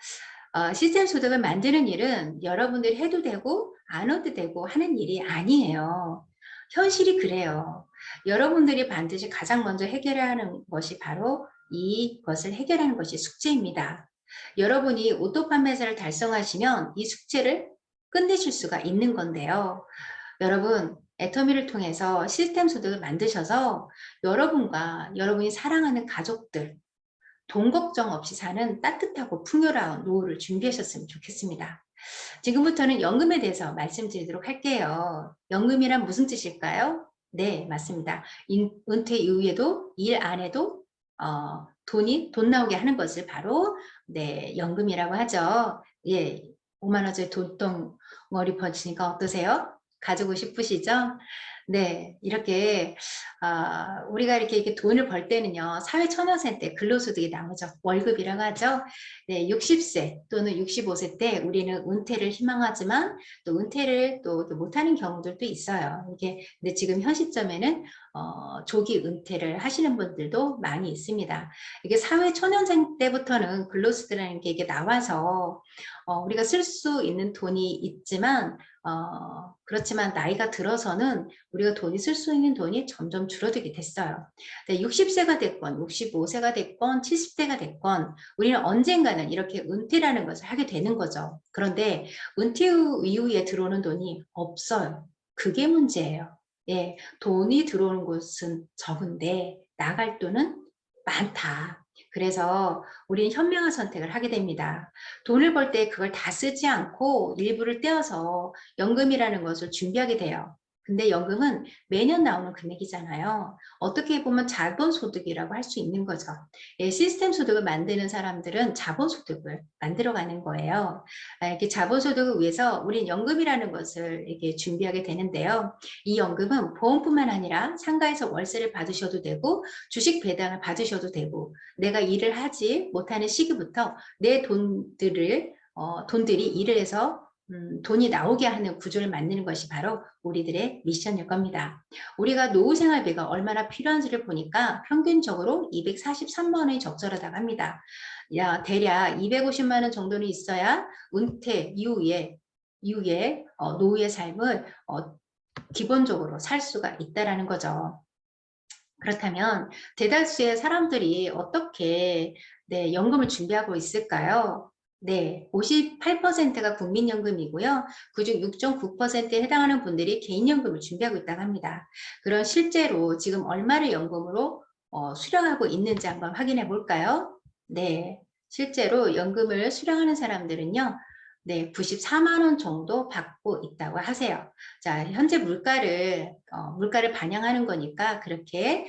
시스템 소득을 만드는 일은 여러분들이 해도 되고 안 해도 되고 하는 일이 아니에요. 현실이 그래요. 여러분들이 반드시 가장 먼저 해결해야 하는 것이 바로 이것을 해결하는 것이 숙제입니다. 여러분이 오토 판매사를 달성하시면 이 숙제를 끝내실 수가 있는 건데요. 여러분, 애터미를 통해서 시스템 소득을 만드셔서 여러분과 여러분이 사랑하는 가족들, 돈 걱정 없이 사는 따뜻하고 풍요로운 노후를 준비하셨으면 좋겠습니다. 지금부터는 연금에 대해서 말씀드리도록 할게요. 연금이란 무슨 뜻일까요? 네, 맞습니다. 은퇴 이후에도 일 안 해도 돈 나오게 하는 것을 바로 네, 연금이라고 하죠. 예, 5만 원짜리 돈덩어리 버시니까 어떠세요? 가지고 싶으시죠? 네, 이렇게 우리가 이렇게 돈을 벌 때는요, 사회초년생 때 근로소득이 나오죠. 월급이라고 하죠. 네, 60세 또는 65세 때 우리는 은퇴를 희망하지만 또 은퇴를 또 못하는 경우들도 있어요. 이게 근데 지금 현 시점에는 조기 은퇴를 하시는 분들도 많이 있습니다. 이게 사회초년생 때부터는 근로소득이라는 게 이게 나와서 우리가 쓸 수 있는 돈이 있지만 그렇지만 나이가 들어서는 우리가 돈이 쓸 수 있는 돈이 점점 줄어들게 됐어요. 60세가 됐건 65세가 됐건 70대가 됐건 우리는 언젠가는 이렇게 은퇴라는 것을 하게 되는 거죠. 그런데 은퇴 이후에 들어오는 돈이 없어요. 그게 문제예요. 예, 돈이 들어오는 곳은 적은데 나갈 돈은 많다. 그래서 우리는 현명한 선택을 하게 됩니다. 돈을 벌 때 그걸 다 쓰지 않고 일부를 떼어서 연금이라는 것을 준비하게 돼요. 근데 연금은 매년 나오는 금액이잖아요. 어떻게 보면 자본소득이라고 할 수 있는 거죠. 예, 시스템 소득을 만드는 사람들은 자본소득을 만들어가는 거예요. 이렇게 자본소득을 위해서 우리는 연금이라는 것을 이렇게 준비하게 되는데요. 이 연금은 보험뿐만 아니라 상가에서 월세를 받으셔도 되고 주식 배당을 받으셔도 되고 내가 일을 하지 못하는 시기부터 내 돈들이 일을 해서 돈이 나오게 하는 구조를 만드는 것이 바로 우리들의 미션일 겁니다. 우리가 노후생활비가 얼마나 필요한지를 보니까 평균적으로 243만 원이 적절하다고 합니다. 대략 250만 원 정도는 있어야 은퇴 이후에 노후의 삶을 기본적으로 살 수가 있다는 거죠. 그렇다면 대다수의 사람들이 어떻게 네, 연금을 준비하고 있을까요? 네, 58%가 국민연금이고요. 그중 6.9%에 해당하는 분들이 개인연금을 준비하고 있다고 합니다. 그런 실제로 지금 얼마를 연금으로 수령하고 있는지 한번 확인해 볼까요? 네, 실제로 연금을 수령하는 사람들은요. 네, 94만 원 정도 받고 있다고 하세요. 자, 현재 물가를 반영하는 거니까 그렇게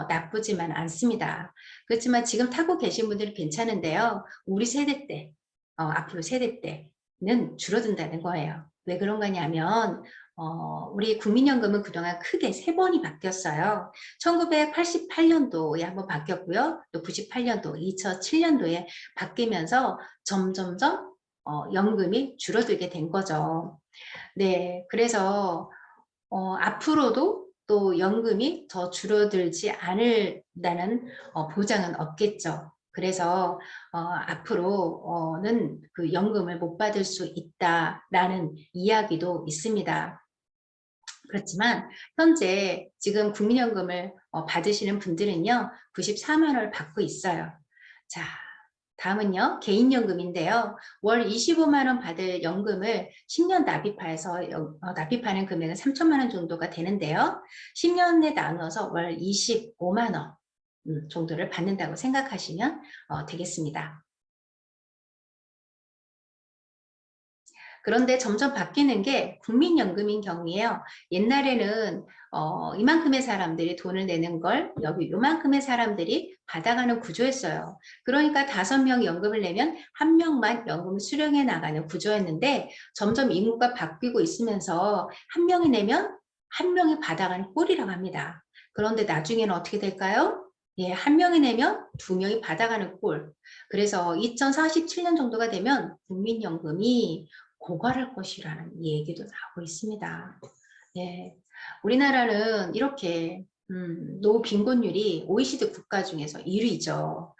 나쁘지만 않습니다. 그렇지만 지금 타고 계신 분들은 괜찮은데요. 우리 세대 때 앞으로 세대 때는 줄어든다는 거예요. 왜 그런 거냐면 우리 국민연금은 그동안 크게 세 번이 바뀌었어요. 1988년도에 한번 바뀌었고요. 또 98년도, 2007년도에 바뀌면서 점점점 연금이 줄어들게 된 거죠. 네, 그래서 앞으로도 또 연금이 더 줄어들지 않을다는 보장은 없겠죠. 그래서 앞으로는 그 연금을 못 받을 수 있다라는 이야기도 있습니다. 그렇지만 현재 지금 국민연금을 받으시는 분들은요. 94만 원을 받고 있어요. 자, 다음은요. 개인연금인데요. 월 25만 원 받을 연금을 10년 납입해서 납입하는 금액은 3천만 원 정도가 되는데요. 10년에 나누어서 월 25만 원 정도를 받는다고 생각하시면 되겠습니다. 그런데 점점 바뀌는 게 국민연금인 경우에요. 옛날에는 이만큼의 사람들이 돈을 내는 걸 여기 요만큼의 사람들이 받아가는 구조였어요. 그러니까 5명이 연금을 내면 1명만 연금을 수령해 나가는 구조였는데 점점 인구가 바뀌고 있으면서 1명이 내면 1명이 받아가는 꼴이라고 합니다. 그런데 나중에는 어떻게 될까요? 예, 1명이 내면 2명이 받아가는 꼴. 그래서 2047년 정도가 되면 국민연금이 고갈할 것이라는 얘기도 나오고 있습니다. 예, 우리나라는 이렇게 노후 빈곤율이 OECD 국가 중에서 1위죠.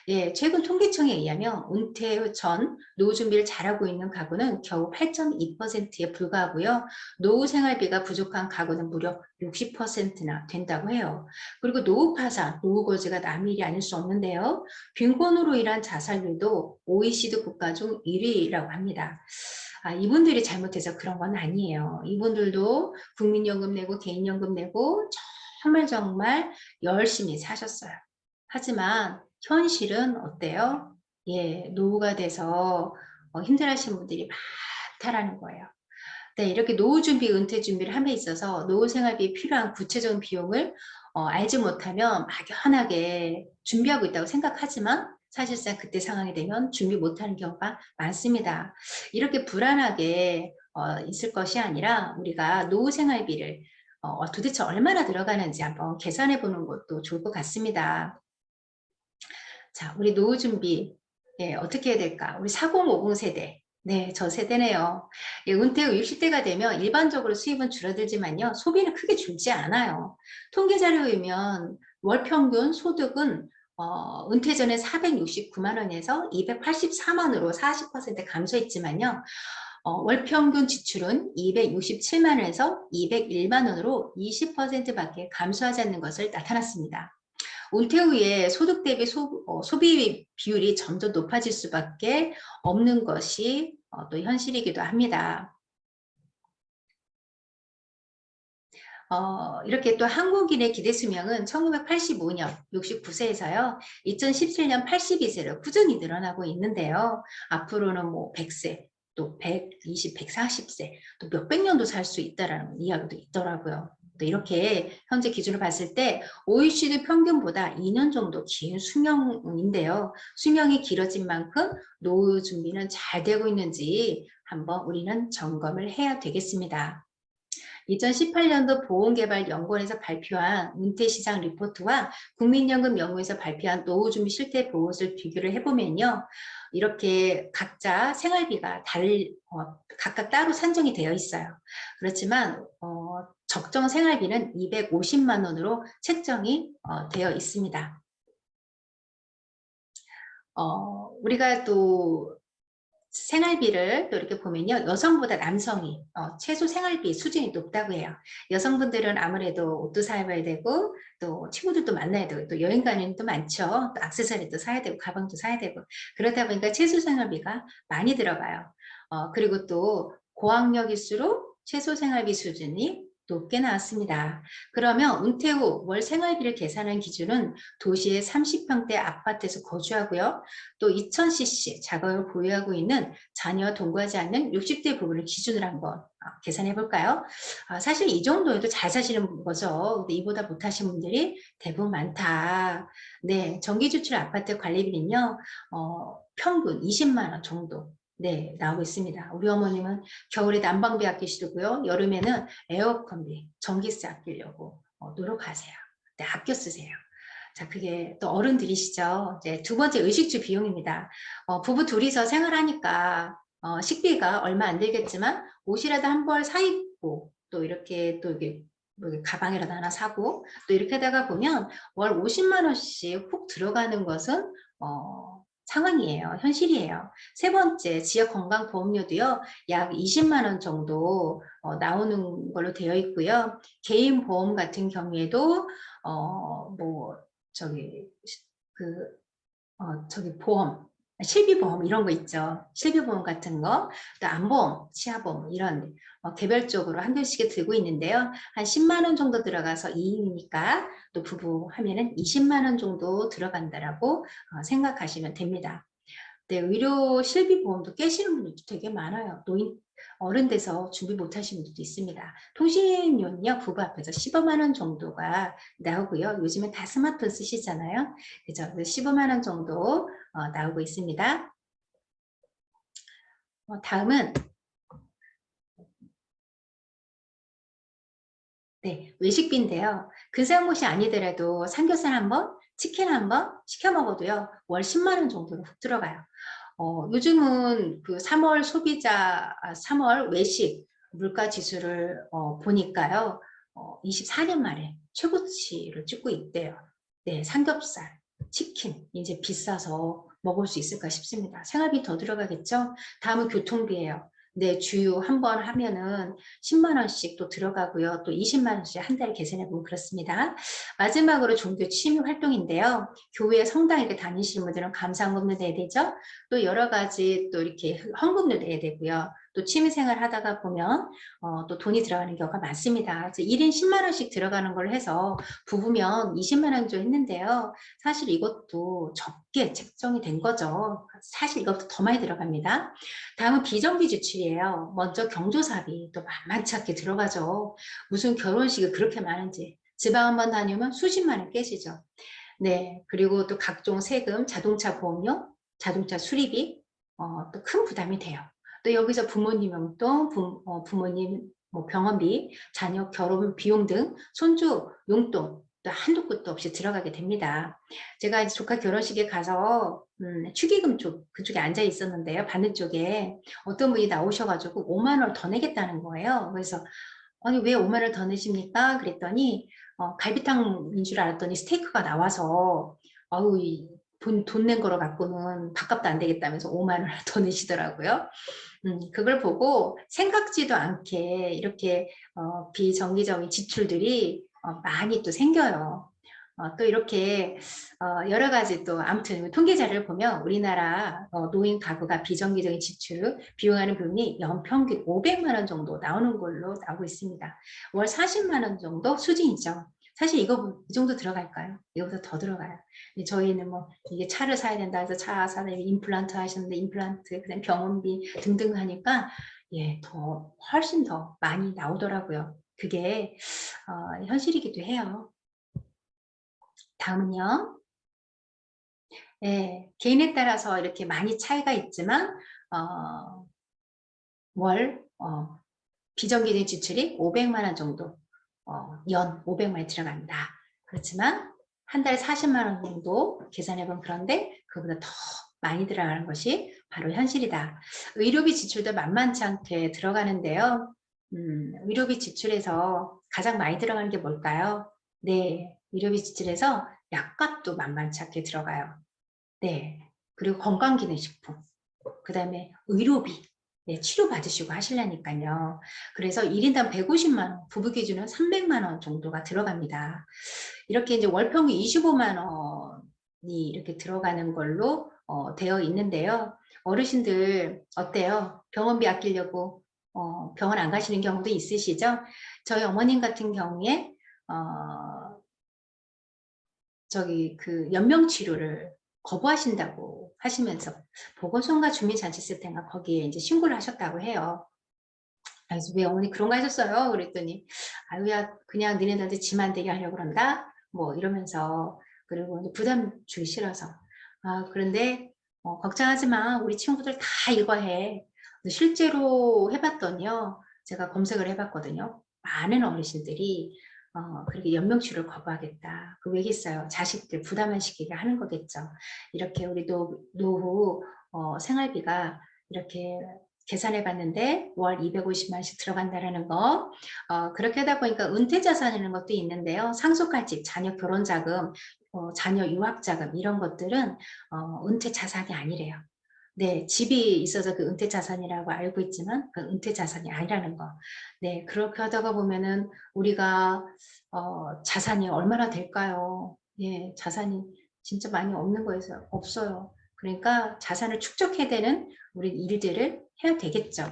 예, 최근 통계청에 의하면 은퇴 전 노후 준비를 잘하고 있는 가구는 겨우 8.2%에 불과하고요. 노후 생활비가 부족한 가구는 무려 60%나 된다고 해요. 그리고 노후 파산, 노후 거지가 남일이 아닐 수 없는데요. 빈곤으로 인한 자살률도 OECD 국가 중 1위라고 합니다. 이분들이 잘못해서 그런 건 아니에요. 이분들도 국민연금 내고 개인연금 내고 정말 열심히 사셨어요. 하지만 현실은 어때요? 예, 노후가 돼서 힘들어하시는 분들이 많다라는 거예요. 네, 이렇게 노후 준비, 은퇴 준비를 함에 있어서 노후 생활비에 필요한 구체적인 비용을 알지 못하면 막연하게 준비하고 있다고 생각하지만 사실상 그때 상황이 되면 준비 못하는 경우가 많습니다. 이렇게 불안하게 있을 것이 아니라 우리가 노후 생활비를 도대체 얼마나 들어가는지 한번 계산해 보는 것도 좋을 것 같습니다. 자, 우리 노후 준비 어떻게 해야 될까? 우리 4050 세대. 네, 저 세대네요. 예, 은퇴 후 60대가 되면 일반적으로 수입은 줄어들지만요. 소비는 크게 줄지 않아요. 통계 자료에 의하면 월 평균 소득은 은퇴 전에 469만 원에서 284만 원으로 40% 감소했지만요. 월 평균 지출은 267만 원에서 201만 원으로 20%밖에 감소하지 않는 것을 나타났습니다. 은퇴 후에 소득 대비 소비 비율이 점점 높아질 수밖에 없는 것이 또 현실이기도 합니다. 이렇게 또 한국인의 기대 수명은 1985년 69세에서요. 2017년 82세로 꾸준히 늘어나고 있는데요. 앞으로는 뭐 100세, 또 120, 140세, 또 몇백 년도 살 수 있다라는 이야기도 있더라고요. 또 이렇게 현재 기준으로 봤을 때 OECD 평균보다 2년 정도 긴 수명인데요. 수명이 길어진 만큼 노후 준비는 잘 되고 있는지 한번 우리는 점검을 해야 되겠습니다. 2018년도 보험개발연구원에서 발표한 은퇴시장 리포트와 국민연금연구에서 발표한 노후준비 실태보고서를 비교를 해보면요. 이렇게 각자 생활비가 각각 따로 산정이 되어 있어요. 그렇지만 적정 생활비는 250만 원으로 책정이 되어 있습니다. 우리가 또 생활비를 또 이렇게 보면요. 여성보다 남성이 최소 생활비 수준이 높다고 해요. 여성분들은 아무래도 옷도 사야 되고 또 친구들도 만나야 되고 또 여행 가는 일도 많죠. 또 액세서리도 사야 되고 가방도 사야 되고 그러다 보니까 최소 생활비가 많이 들어가요. 그리고 또 고학력일수록 최소 생활비 수준이 높게 나왔습니다. 그러면 은퇴 후 월 생활비를 계산한 기준은 도시의 30평대 아파트에서 거주하고요. 또 2000cc 자가용을 보유하고 있는 자녀와 동거하지 않는 60대 부부를 기준으로 한번 계산해 볼까요? 사실 이 정도에도 잘 사시는 거죠. 근데 이보다 못하신 분들이 대부분 많다. 네, 전기주출 아파트 관리비는요, 평균 20만 원 정도. 네, 나오고 있습니다. 우리 어머님은 겨울에 난방비 아끼시고요. 여름에는 에어컨비, 전기세 아끼려고 노력하세요. 네, 아껴 쓰세요. 자, 그게 또 어른들이시죠. 이제 두 번째 의식주 비용입니다. 부부 둘이서 생활하니까 식비가 얼마 안 들겠지만 옷이라도 한 벌 사 입고 또 이렇게 또 이게 뭐 가방이라도 하나 사고 또 이렇게 하다가 보면 월 50만 원씩 훅 들어가는 것은 상황이에요. 현실이에요. 세 번째, 지역 건강보험료도요, 약 20만 원 정도 나오는 걸로 되어 있고요. 개인 보험 같은 경우에도 뭐 저기 보험, 실비보험 이런 거 있죠. 실비보험 같은 거, 또 안보험, 치아보험 이런 개별적으로 한둘씩 들고 있는데요. 한 10만 원 정도 들어가서 2인이니까 또 부부 하면은 20만 원 정도 들어간다라고 생각하시면 됩니다. 네, 의료 실비보험도 깨시는 분들도 되게 많아요. 노인 어른 돼서 준비 못 하시는 분들도 있습니다. 통신료는요, 부부 앞에서 15만 원 정도가 나오고요. 요즘은 다 스마트폰 쓰시잖아요. 그죠? 15만 원 정도 나오고 있습니다. 다음은 네, 외식비인데요. 근사한 곳이 아니더라도 삼겹살 한번, 치킨 한번 시켜 먹어도요, 월 10만 원 정도로 훅 들어가요. 요즘은 그 3월 외식 물가 지수를 보니까요, 24년 만에 최고치를 찍고 있대요. 네, 삼겹살, 치킨 이제 비싸서 먹을 수 있을까 싶습니다. 생활비 더 들어가겠죠? 다음은 교통비예요. 네, 주유 한 번 하면은 10만 원씩 또 들어가고요. 또 20만 원씩 한 달에 계산해 보면 그렇습니다. 마지막으로 종교 취미 활동인데요. 교회 성당 이렇게 다니시는 분들은 감사헌금도 내야 되죠. 또 여러 가지 또 이렇게 헌금도 내야 되고요. 또 취미생활 하다가 보면 또 돈이 들어가는 경우가 많습니다. 그래서 1인 10만 원씩 들어가는 걸 해서 부부면 20만 원 정도 했는데요. 사실 이것도 적게 책정이 된 거죠. 사실 이것도 더 많이 들어갑니다. 다음은 비정비 지출이에요. 먼저 경조사비 또 만만치 않게 들어가죠. 무슨 결혼식이 그렇게 많은지 지방 한번 다녀오면 수십만 원 깨지죠. 네, 그리고 또 각종 세금, 자동차 보험료, 자동차 수리비 또 큰 부담이 돼요. 또 여기서 부모님 용돈, 부모님 뭐 병원비, 자녀 결혼 비용 등 손주 용돈 또 한도 끝도 없이 들어가게 됩니다. 제가 이제 조카 결혼식에 가서 축의금 쪽 그쪽에 앉아 있었는데요. 받는 쪽에 어떤 분이 나오셔가지고 5만 원을 더 내겠다는 거예요. 그래서 아니 왜 5만 원을 더 내십니까? 그랬더니 갈비탕인 줄 알았더니 스테이크가 나와서 아우 돈 낸 거로 갖고는 밥값도 안 되겠다면서 5만 원을 더 내시더라고요. 그걸 보고 생각지도 않게 이렇게 비정기적인 지출들이 많이 또 생겨요. 또 이렇게 여러 가지 또 아무튼 통계 자료를 보면 우리나라 노인 가구가 비정기적인 지출을 비용하는 부분이 연평균 500만 원 정도 나오는 걸로 나오고 있습니다. 월 40만 원 정도 수준이죠. 사실 이 정도 들어갈까요? 이거보다 더 들어가요. 저희는 뭐 이게 차를 사야 된다 해서 차 사다 임플란트 하셨는데 임플란트 그다음 병원비 등등 하니까 예, 더 훨씬 더 많이 나오더라고요. 그게 현실이기도 해요. 다음은요. 예, 개인에 따라서 이렇게 많이 차이가 있지만 월 비정기적인 지출이 500만 원 정도 연 500만 원이 들어갑니다. 그렇지만 한 달에 40만 원 정도 계산해보면 그런데 그보다 더 많이 들어가는 것이 바로 현실이다. 의료비 지출도 만만치 않게 들어가는데요. 의료비 지출에서 가장 많이 들어가는 게 뭘까요? 네, 의료비 지출에서 약값도 만만치 않게 들어가요. 네, 그리고 건강기능식품. 그 다음에 의료비, 네, 치료 받으시고 하시려니까요. 그래서 1인당 150만 원, 부부 기준은 300만 원 정도가 들어갑니다. 이렇게 이제 월 평균 25만 원이 이렇게 들어가는 걸로 되어 있는데요. 어르신들 어때요? 병원비 아끼려고 병원 안 가시는 경우도 있으시죠? 저희 어머님 같은 경우에 그 연명 치료를 거부하신다고 하시면서 보건소인가 주민자치센터인가 거기에 이제 신고를 하셨다고 해요. 그래서 왜 어머니 그런 거 하셨어요? 그랬더니 아유야 그냥 니네들한테 짐 안 되게 하려고 그런다? 뭐 이러면서 그리고 이제 부담 주기 싫어서 그런데 걱정하지 마 우리 친구들 다 이거 해. 실제로 해봤더니요 제가 검색을 해봤거든요. 많은 어르신들이 그렇게 연명치료를 거부하겠다. 그 왜겠어요? 자식들 부담 안 시키게 하는 거겠죠. 이렇게 우리 노후 생활비가 이렇게 계산해 봤는데 월 250만 원씩 들어간다라는 거 그렇게 하다 보니까 은퇴자산이라는 것도 있는데요. 상속할집, 자녀 결혼자금, 자녀 유학자금 이런 것들은 은퇴자산이 아니래요. 네, 집이 있어서 그 은퇴자산이라고 알고 있지만 그 은퇴자산이 아니라는 거. 네, 그렇게 하다가 보면은 우리가 자산이 얼마나 될까요? 예, 자산이 진짜 많이 없는 거에서 없어요. 그러니까 자산을 축적해야 되는 우리 일들을 해야 되겠죠.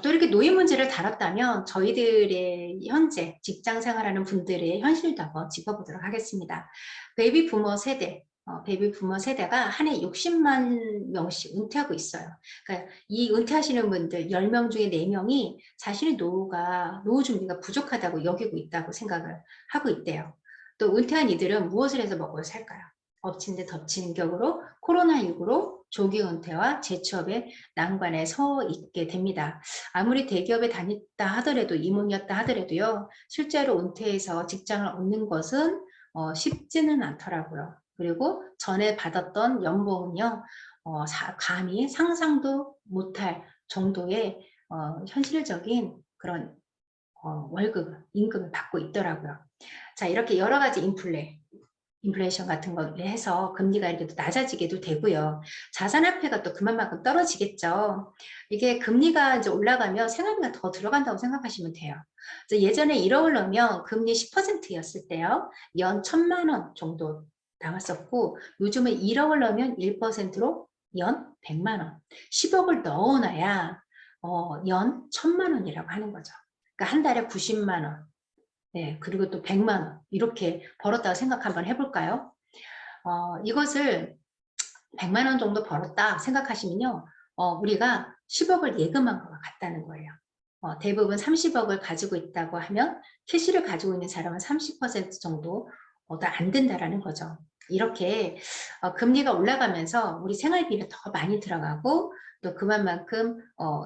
또 이렇게 노인 문제를 다뤘다면 저희들의 현재 직장 생활하는 분들의 현실도 한번 짚어보도록 하겠습니다. 베이비 부머 세대, 베이비 부머 세대가 한 해 60만 명씩 은퇴하고 있어요. 그러니까 이 은퇴하시는 분들 10명 중에 4명이 자신의 노후 준비가 부족하다고 여기고 있다고 생각을 하고 있대요. 또 은퇴한 이들은 무엇을 해서 먹고 살까요? 엎친 데 덮치는 격으로 코로나19로 조기 은퇴와 재취업의 난관에 서 있게 됩니다. 아무리 대기업에 다녔다 하더라도 임원이었다 하더라도요. 실제로 은퇴해서 직장을 얻는 것은 쉽지는 않더라고요. 그리고 전에 받았던 연봉은요. 감히 상상도 못할 정도의 현실적인 그런 월급, 임금을 받고 있더라고요. 자, 이렇게 여러 가지 인플레이션 같은 걸 해서 금리가 이렇게 낮아지게도 되고요. 자산화폐가 또 그만큼 떨어지겠죠. 이게 금리가 이제 올라가면 생활비가 더 들어간다고 생각하시면 돼요. 예전에 1억을 넣으면 금리 10%였을 때요. 연 1,000만 원 정도 나왔었고 요즘은 1억을 넣으면 1%로 연 100만 원. 10억을 넣어놔야 연 1,000만 원이라고 하는 거죠. 그러니까 한 달에 90만 원. 네, 그리고 또 100만 원 이렇게 벌었다고 생각 한번 해볼까요? 이것을 100만 원 정도 벌었다 생각하시면요. 우리가 10억을 예금한 거와 같다는 거예요. 대부분 30억을 가지고 있다고 하면 캐시를 가지고 있는 사람은 30% 정도 더 안 된다라는 거죠. 이렇게 금리가 올라가면서 우리 생활비는 더 많이 들어가고 또 그만큼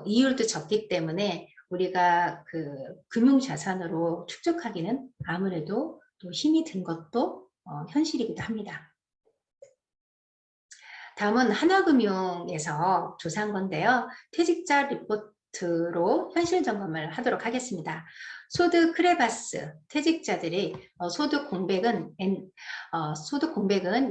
이율도 적기 때문에 우리가 그 금융자산으로 축적하기는 아무래도 또 힘이 든 것도 현실이기도 합니다. 다음은 하나금융에서 조사한 건데요. 퇴직자 리포트로 현실 점검을 하도록 하겠습니다. 소득 크레바스 퇴직자들이 소득 공백은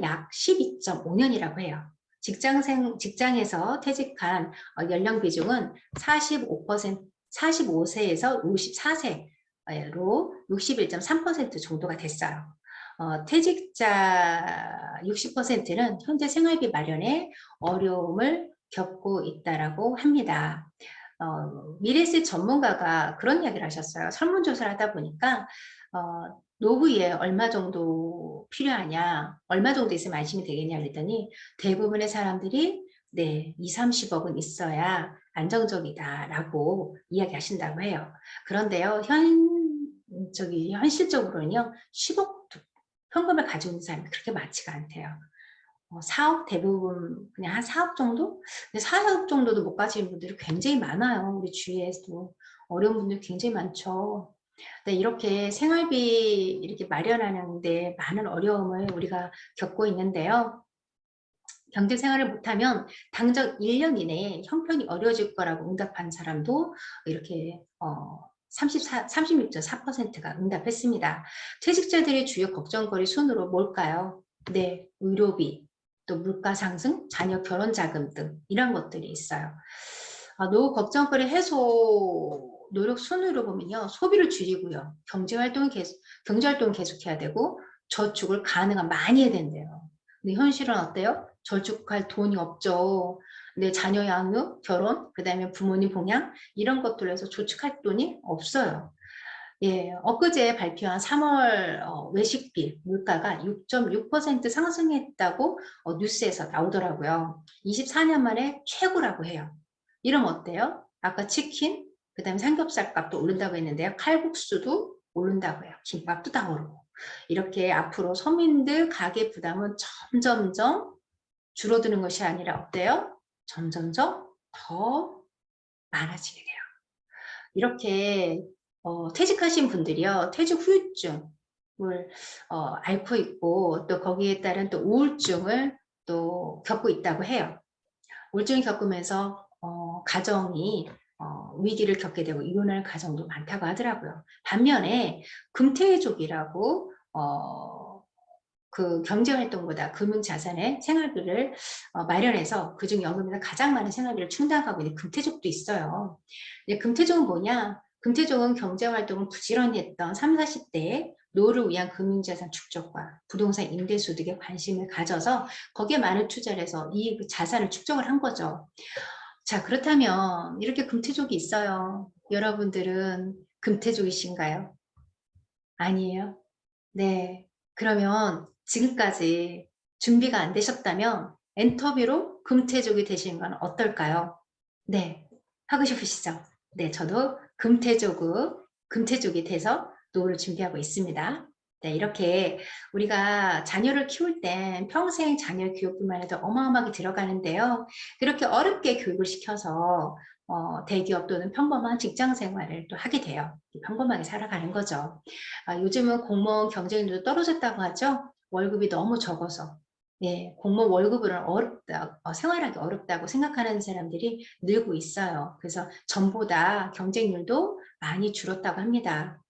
약 12.5년이라고 해요. 직장에서 퇴직한 연령 비중은 45세에서 54세로 61.3% 정도가 됐어요. 퇴직자 60%는 현재 생활비 마련에 어려움을 겪고 있다라고 합니다. 미래세 전문가가 그런 이야기를 하셨어요. 설문조사를 하다 보니까 노후에 얼마 정도 필요하냐, 얼마 정도 있으면 안심이 되겠냐 그랬더니 대부분의 사람들이 네, 2, 30억은 있어야 안정적이다라고 이야기하신다고 해요. 그런데요, 현실적으로는요, 10억 현금을 가지고 있는 사람이 그렇게 많지가 않대요. 4억 대부분 그냥 한 4억 정도? 근데 4억 정도도 못 가지는 분들이 굉장히 많아요. 우리 주위에서도 어려운 분들 굉장히 많죠. 네, 이렇게 생활비 이렇게 마련하는데 많은 어려움을 우리가 겪고 있는데요. 경제 생활을 못하면 당장 1년 이내에 형편이 어려워질 거라고 응답한 사람도 이렇게 36.4%가 응답했습니다. 퇴직자들의 주요 걱정거리 순으로 뭘까요? 네, 의료비, 또 물가 상승, 자녀 결혼 자금 등 이런 것들이 있어요. 노후 걱정거리 해소 노력 순으로 보면요. 소비를 줄이고요. 경제활동을 계속해야 되고 저축을 가능한 많이 해야 된대요. 근데 현실은 어때요? 저축할 돈이 없죠. 내 자녀 양육, 결혼, 그 다음에 부모님 봉양 이런 것들로 해서 저축할 돈이 없어요. 예, 엊그제 발표한 3월 외식비 물가가 6.6% 상승했다고 뉴스에서 나오더라고요. 24년 만에 최고라고 해요. 이러면 어때요? 아까 치킨, 그 다음에 삼겹살 값도 오른다고 했는데요. 칼국수도 오른다고 해요. 김밥도 다 오르고. 이렇게 앞으로 서민들 가계 부담은 점점점 줄어드는 것이 아니라 어때요? 점점점 더 많아지게 돼요. 이렇게 퇴직하신 분들이요. 퇴직 후유증을 앓고 있고 또 거기에 따른 또 우울증을 또 겪고 있다고 해요. 우울증을 겪으면서 가정이 위기를 겪게 되고 이혼할 가정도 많다고 하더라고요. 반면에 금태족이라고 그 경제활동보다 금융자산의 생활비를 마련해서 그중 연금에서 가장 많은 생활비를 충당하고 있는 금태족도 있어요. 근데 금태족은 뭐냐? 금태족은 경제활동을 부지런히 했던 30, 40대에 노후를 위한 금융자산 축적과 부동산 임대소득에 관심을 가져서 거기에 많은 투자를 해서 이 자산을 축적을 한 거죠. 자, 그렇다면 이렇게 금태족이 있어요. 여러분들은 금태족이신가요? 아니에요? 네. 그러면 지금까지 준비가 안 되셨다면 엔터뷰로 금태족이 되시는 건 어떨까요? 네. 하고 싶으시죠? 네. 저도 금태족이 돼서 노후를 준비하고 있습니다. 네. 이렇게 우리가 자녀를 키울 땐 평생 자녀 교육비만 해도 어마어마하게 들어가는데요. 그렇게 어렵게 교육을 시켜서 대기업 또는 평범한 직장 생활을 또 하게 돼요. 평범하게 살아가는 거죠. 요즘은 공무원 경쟁률도 떨어졌다고 하죠. 월급이 너무 적어서. 예, 공무원 월급은 어렵다, 생활하기 어렵다고 생각하는 사람들이 늘고 있어요. 그래서 전보다 경쟁률도 많이 줄었다고 합니다.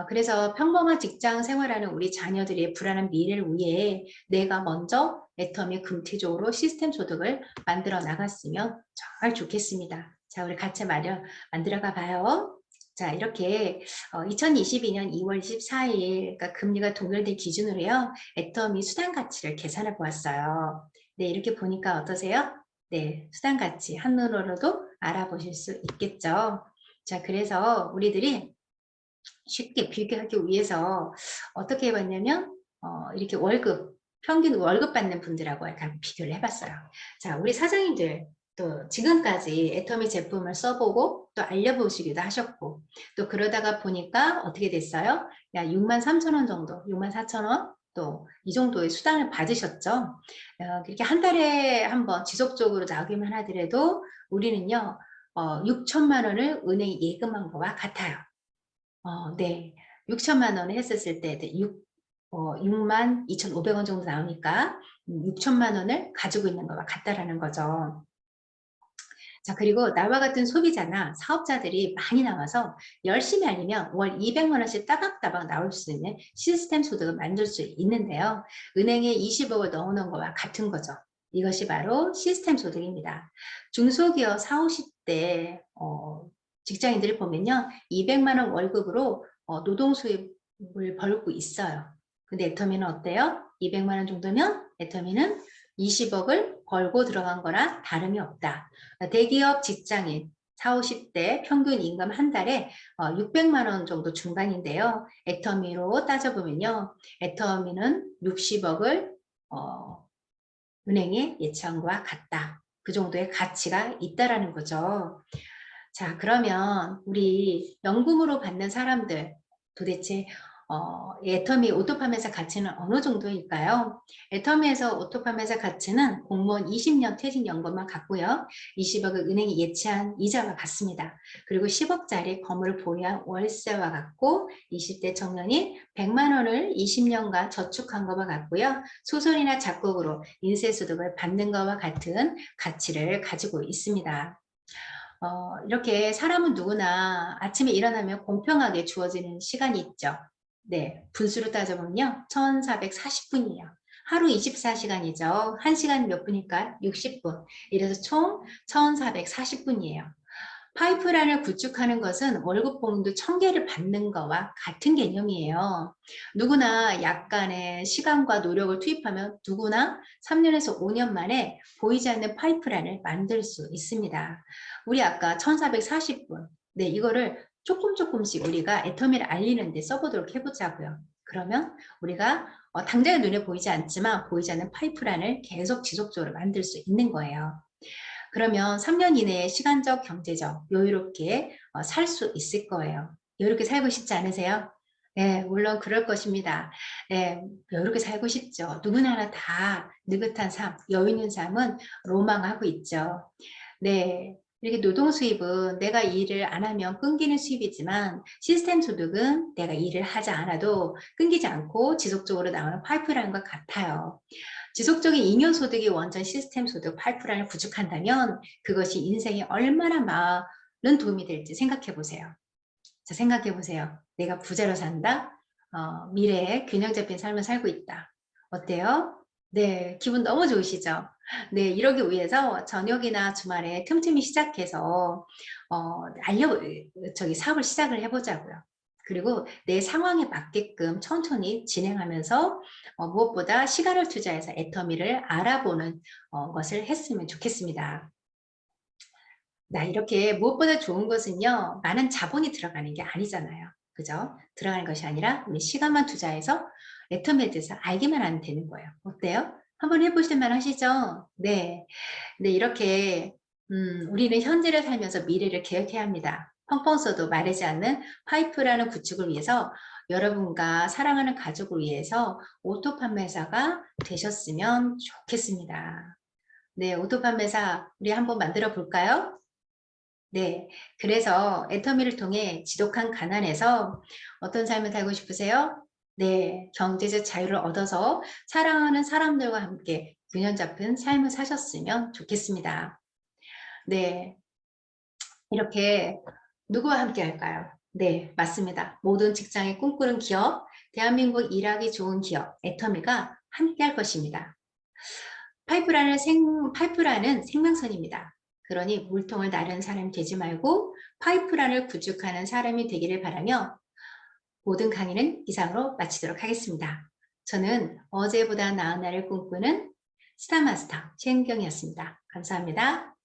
그래서 평범한 직장 생활하는 우리 자녀들의 불안한 미래를 위해 내가 먼저 애터미 금태족으로 시스템 소득을 만들어 나갔으면 정말 좋겠습니다. 자, 우리 같이 만들어가 봐요. 자, 이렇게 2022년 2월 24일 그러니까 금리가 동결된 기준으로요. 애터미 수당 가치를 계산해 보았어요. 네, 이렇게 보니까 어떠세요? 네, 수당 가치 한눈으로도 알아보실 수 있겠죠. 자, 그래서 우리들이 쉽게 비교하기 위해서 어떻게 해봤냐면 이렇게 평균 월급 받는 분들하고 약간 비교를 해봤어요. 자, 우리 사장님들 또 지금까지 애터미 제품을 써보고 또 알려보시기도 하셨고 또 그러다가 보니까 어떻게 됐어요? 야, 63,000원 정도, 64,000원 또 이 정도의 수당을 받으셨죠. 그렇게 한 달에 한번 지속적으로 나오기만 하더라도 우리는요 6천만 원을 은행에 예금한 거와 같아요. 네. 6천만 원을 했었을 때 6만 2,500원 정도 나오니까 6천만 원을 가지고 있는 것과 같다라는 거죠. 자, 그리고 나와 같은 소비자나 사업자들이 많이 나와서 열심히 아니면 월 200만 원씩 따박따박 나올 수 있는 시스템 소득을 만들 수 있는데요. 은행에 20억을 넣어놓은 것과 같은 거죠. 이것이 바로 시스템 소득입니다. 중소기업 40, 50대 직장인들을 보면요. 200만 원 월급으로 노동 수입을 벌고 있어요. 근데 애터미는 어때요? 200만 원 정도면 애터미는 20억을 벌고 들어간 거나 다름이 없다. 대기업 직장인 40, 50대 평균 임금 한 달에 600만 원 정도 중반인데요. 애터미로 따져보면요. 애터미는 60억을 은행에 예치한 것과 같다. 그 정도의 가치가 있다라는 거죠. 자, 그러면 우리 연금으로 받는 사람들 도대체 애터미 오토파면사 가치는 어느 정도일까요? 애터미에서 오토파면사 가치는 공무원 20년 퇴직연금만 같고요. 20억을 은행이 예치한 이자와 같습니다. 그리고 10억짜리 건물을 보유한 월세와 같고 20대 청년이 100만 원을 20년간 저축한 것과 같고요. 소설이나 작곡으로 인쇄소득을 받는 것과 같은 가치를 가지고 있습니다. 이렇게 사람은 누구나 아침에 일어나면 공평하게 주어지는 시간이 있죠. 네, 분수로 따져보면요. 1440분이에요. 하루 24시간이죠. 1시간 몇 분일까? 60분. 이래서 총 1440분이에요. 파이프라인을 구축하는 것은 월급 봉투 1000개를 받는 거와 같은 개념이에요. 누구나 약간의 시간과 노력을 투입하면 누구나 3년에서 5년 만에 보이지 않는 파이프라인을 만들 수 있습니다. 우리 아까 1440분. 네, 이거를 조금씩 우리가 애터미를 알리는 데 써보도록 해보자고요. 그러면 우리가 당장에 눈에 보이지 않지만 보이지 않는 파이프라인을 계속 지속적으로 만들 수 있는 거예요. 그러면 3년 이내에 시간적, 경제적 여유롭게 살 수 있을 거예요. 여유롭게 살고 싶지 않으세요? 네, 물론 그럴 것입니다. 네, 여유롭게 살고 싶죠. 누구나 다 느긋한 삶, 여유 있는 삶은 로망하고 있죠. 네, 이렇게 노동 수입은 내가 일을 안 하면 끊기는 수입이지만 시스템 소득은 내가 일을 하지 않아도 끊기지 않고 지속적으로 나오는 파이프라인과 같아요. 지속적인 잉여 소득이 원전 시스템 소득 파이프라인을 구축한다면 그것이 인생에 얼마나 많은 도움이 될지 생각해 보세요. 자, 생각해 보세요. 내가 부자로 산다. 미래에 균형 잡힌 삶을 살고 있다. 어때요? 네, 기분 너무 좋으시죠? 네, 이러기 위해서 저녁이나 주말에 틈틈이 시작해서 사업을 시작을 해보자고요. 그리고 내 상황에 맞게끔 천천히 진행하면서 무엇보다 시간을 투자해서 애터미를 알아보는 것을 했으면 좋겠습니다. 나 이렇게 무엇보다 좋은 것은요, 많은 자본이 들어가는 게 아니잖아요. 그죠? 들어가는 것이 아니라 우리 시간만 투자해서 애터미에 대해서 알기만 하면 되는 거예요. 어때요? 한번 해보실 만 하시죠? 네. 근데 이렇게 우리는 현재를 살면서 미래를 계획해야 합니다. 펑펑 써도 마르지 않는 파이프라는 구축을 위해서 여러분과 사랑하는 가족을 위해서 오토 판매사가 되셨으면 좋겠습니다. 네, 오토 판매사 우리 한번 만들어 볼까요? 네, 그래서 애터미를 통해 지독한 가난에서 어떤 삶을 살고 싶으세요? 네, 경제적 자유를 얻어서 사랑하는 사람들과 함께 균형 잡힌 삶을 사셨으면 좋겠습니다. 네, 이렇게 누구와 함께 할까요? 네, 맞습니다. 모든 직장이 꿈꾸는 기업, 대한민국 일하기 좋은 기업, 애터미가 함께 할 것입니다. 파이프라는 생명선입니다. 그러니 물통을 나르는 사람이 되지 말고 파이프라인을 구축하는 사람이 되기를 바라며 모든 강의는 이상으로 마치도록 하겠습니다. 저는 어제보다 나은 날을 꿈꾸는 스타마스터 최은경이었습니다. 감사합니다.